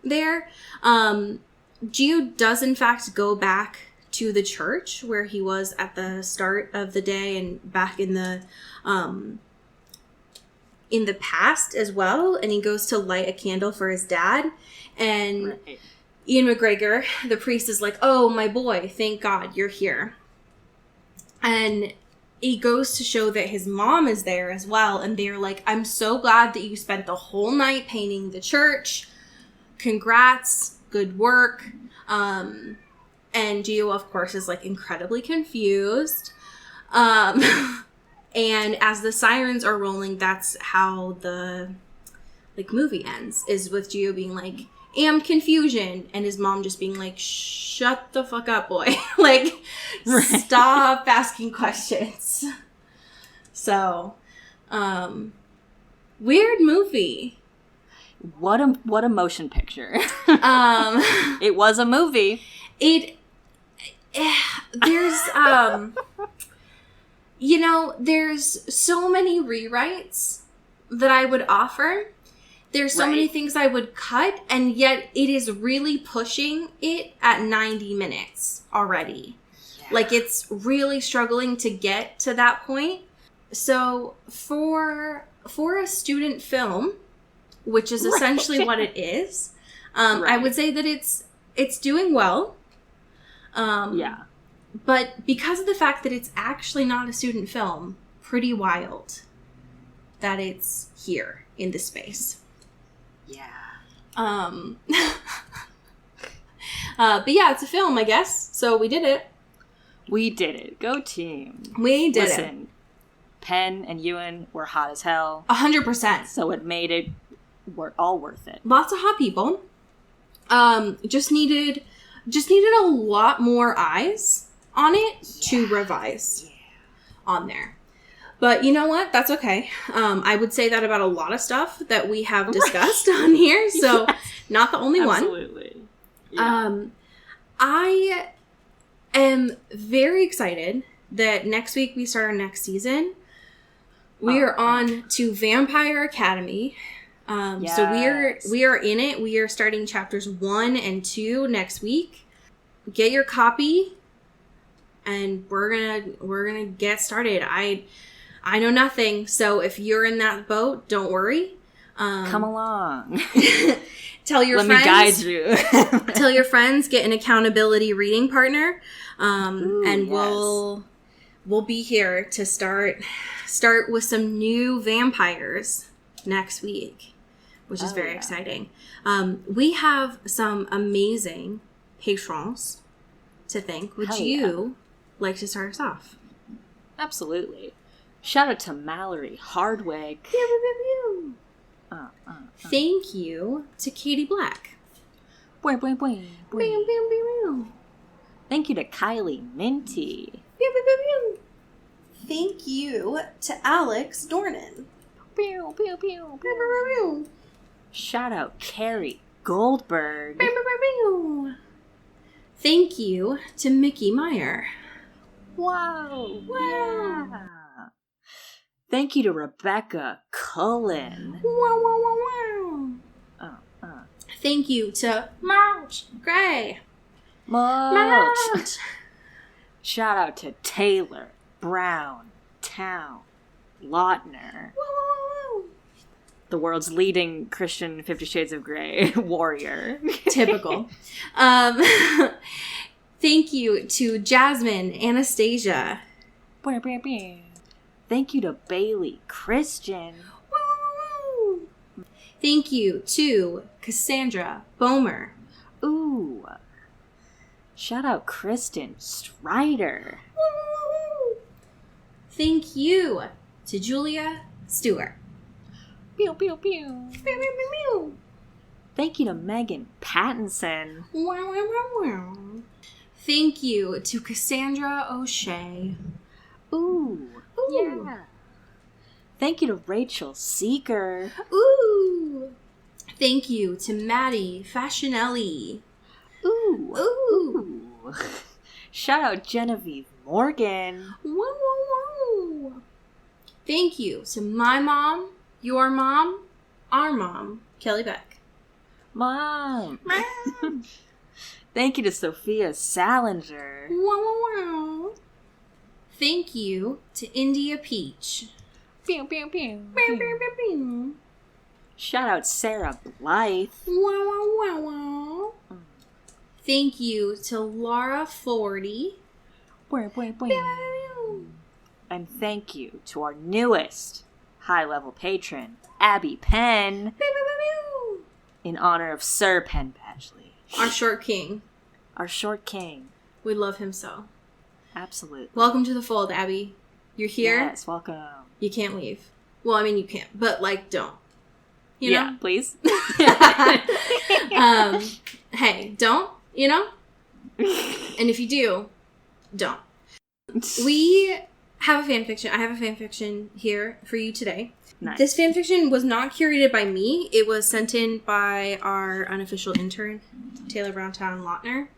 there. Gio does in fact go back to the church where he was at the start of the day, and back in the past as well, and he goes to light a candle for his dad, and Ian McGregor, the priest, is like, "Oh, my boy, thank God you're here." And he goes to show that his mom is there as well, and they're like, "I'm so glad that you spent the whole night painting the church. Congrats, good work." And Gio, of course, is, like, incredibly confused. And as the sirens are rolling, that's how the, like, movie ends, is with Gio being like, "Am confusion," and his mom just being like, "Shut the fuck up, boy." Like, stop asking questions. So, weird movie. What a motion picture. It was a movie. There's there's so many rewrites that I would offer. There's so many things I would cut, and yet it is really pushing it at 90 minutes already. Yeah. Like, it's really struggling to get to that point. So for a student film, which is essentially what it is, I would say that it's doing well. But because of the fact that it's actually not a student film, pretty wild that it's here in this space. Yeah. But yeah, it's a film, I guess. So we did it. We did it. Go team. We did it. Listen, Penn and Ewan were hot as hell. 100%. So it made it all worth it. Lots of hot people. Just needed a lot more eyes on it to revise on there. But you know what? That's okay. I would say that about a lot of stuff that we have discussed on here. So not the only one. Absolutely. Yeah. I am very excited that next week we start our next season. We are on to Vampire Academy. So we are in it. We are starting chapters 1 and 2 next week. Get your copy, and we're gonna get started. I know nothing, so if you're in that boat, don't worry. Come along. Tell your friends. Let me guide you. Tell your friends. Get an accountability reading partner, and we'll be here to start with some new vampires next week, which is very exciting. We have some amazing patrons to thank. Would you like to start us off? Absolutely. Shout out to Mallory Hardwick. Thank you to Katie Black. Thank you to Kylie Minty. Thank you to Alex Dornan. Shout out Carrie Goldberg. Thank you to Mickey Meyer. Wow. Yeah. Thank you to Rebecca Cullen. Thank you to March Gray. March. Shout out to Taylor Brown Town Lautner. The world's leading Christian 50 Shades of Grey warrior. Typical. Thank you to Jasmine, Anastasia, Thank you to Bailey Christian. Woo! Thank you to Cassandra Bomer. Ooh. Shout out Kristen Strider. Woo! Thank you to Julia Stewart. Pew, pew, pew. Pew, pew, pew, pew. Thank you to Megan Pattinson. Wow, wow, wow, wow. Thank you to Cassandra O'Shea. Ooh. Ooh. Yeah. Thank you to Rachel Seeker. Ooh. Thank you to Maddie Fashionelli. Ooh. Ooh. Shout out Genevieve Morgan. Woo, woo, woo. Thank you to my mom, your mom, our mom, Kelly Beck. Mom. Thank you to Sophia Salinger. Wow, wow, wow. Thank you to India Peach. Pew, pew, pew. Pew, pew, pew, pew. Shout out Sarah Blythe. Wow, wow, wow, wow. Thank you to Laura Forty. And thank you to our newest high-level patron, Abby Penn, in honor of Sir Penn Badgley. Our short king. Our short king. We love him so. Absolutely. Welcome to the fold, Abby. You're here. Yes, welcome. You can't leave. Well, I mean, you can't, but like, don't. You know? Yeah, please. Hey, don't, you know? And if you do, don't. We have a fan fiction. I have a fan fiction here for you today. Nice. This fan fiction was not curated by me. It was sent in by our unofficial intern, Taylor Browntown Lautner.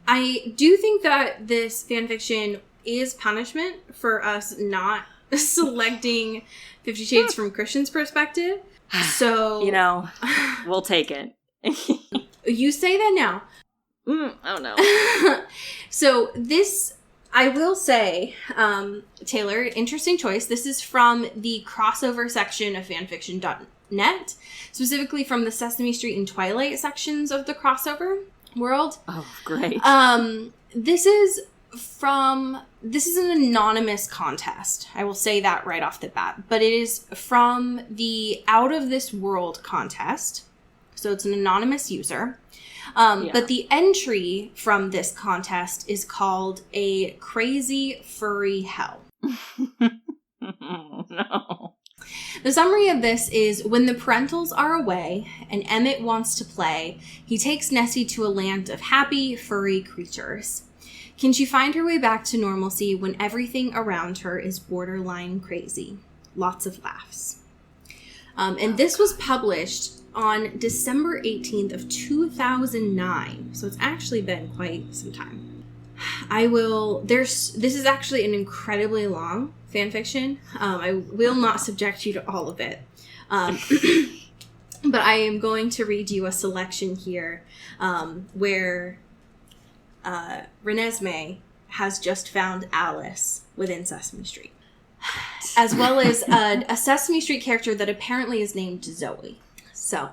I do think that this fan fiction is punishment for us not selecting 50 Shades from Christian's perspective. So, you know, we'll take it. You say that now. Oh no. So this, I will say, Taylor, interesting choice. This is from the crossover section of fanfiction.net, specifically from the Sesame Street and Twilight sections of the crossover world. Oh, great. This is an anonymous contest. I will say that right off the bat, but it is from the Out of This World contest. So it's an anonymous user. But the entry from this contest is called A Crazy Furry Hell. No. The summary of this is, when the parentals are away and Emmett wants to play, he takes Nessie to a land of happy, furry creatures. Can she find her way back to normalcy when everything around her is borderline crazy? Lots of laughs. And this was published on December 18th of 2009. So it's actually been quite some time. This is actually an incredibly long fan fiction. I will not subject you to all of it. But I am going to read you a selection here where Renesmee has just found Alice within Sesame Street. As well as a Sesame Street character that apparently is named Zoe. So,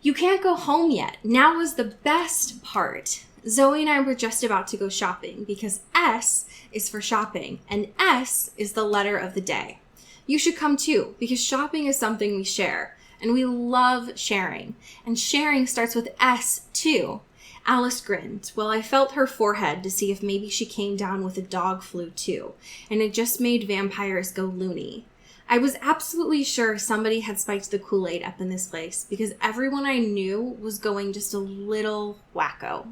you can't go home yet. Now is the best part. Zoe and I were just about to go shopping because S is for shopping and S is the letter of the day. You should come too because shopping is something we share and we love sharing. And sharing starts with S too. Alice grinned while I felt her forehead to see if maybe she came down with a dog flu too, and it just made vampires go loony. I was absolutely sure somebody had spiked the Kool-Aid up in this place because everyone I knew was going just a little wacko.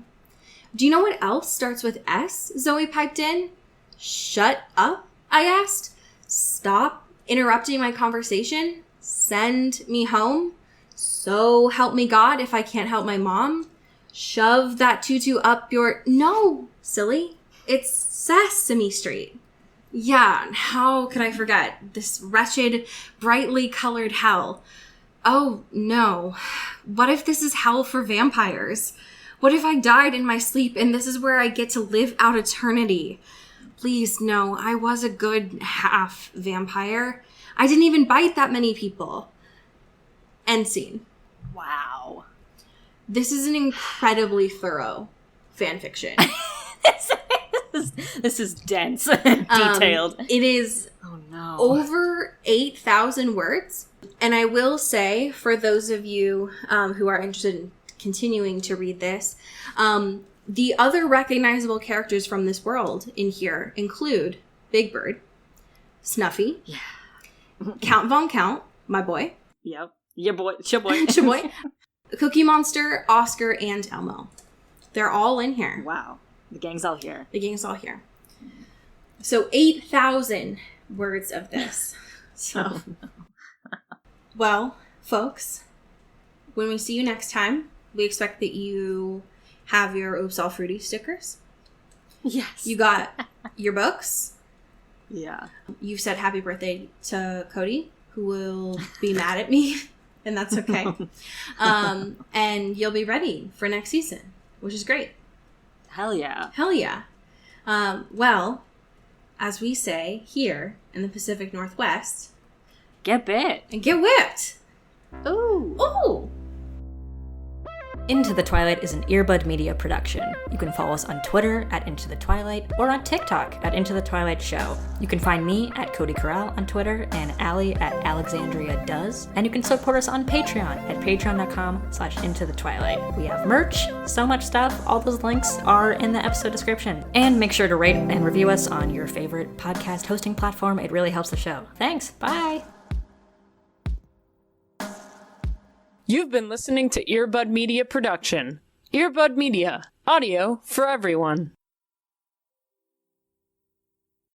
Do you know what else starts with S? Zoe piped in. Shut up, I asked. Stop interrupting my conversation. Send me home. So help me God if I can't help my mom. Shove that tutu up your... No, silly. It's Sesame Street. Yeah, how could I forget this wretched, brightly colored hell? Oh, no. What if this is hell for vampires? What if I died in my sleep and this is where I get to live out eternity? Please, no, I was a good half vampire. I didn't even bite that many people. End scene. Wow. This is an incredibly thorough fan fiction. This is dense and detailed. It is over 8,000 words. And I will say, for those of you who are interested in continuing to read this, the other recognizable characters from this world in here include Big Bird, Snuffy, Count Von Count, my boy. Yep. Your boy. Your boy. Cookie Monster, Oscar, and Elmo. They're all in here. Wow. The gang's all here. The gang's all here. So 8,000 words of this. So, well, folks, when we see you next time, we expect that you have your Oops All Fruity stickers. Yes. You got your books. Yeah. You said happy birthday to Cody, who will be mad at me, and that's okay. And you'll be ready for next season, which is great. Hell yeah. Hell yeah. Well, as we say here in the Pacific Northwest, get bit. And get whipped. Ooh. Ooh. Into the Twilight is an Earbud Media production. You can follow us on Twitter at Into the Twilight or on TikTok at Into the Twilight Show. You can find me at Cody Corral on Twitter and Allie at Alexandria Does. And you can support us on Patreon at patreon.com/Into the Twilight. We have merch, so much stuff. All those links are in the episode description. And make sure to rate and review us on your favorite podcast hosting platform. It really helps the show. Thanks. Bye. You've been listening to Earbud Media Production. Earbud Media, audio for everyone.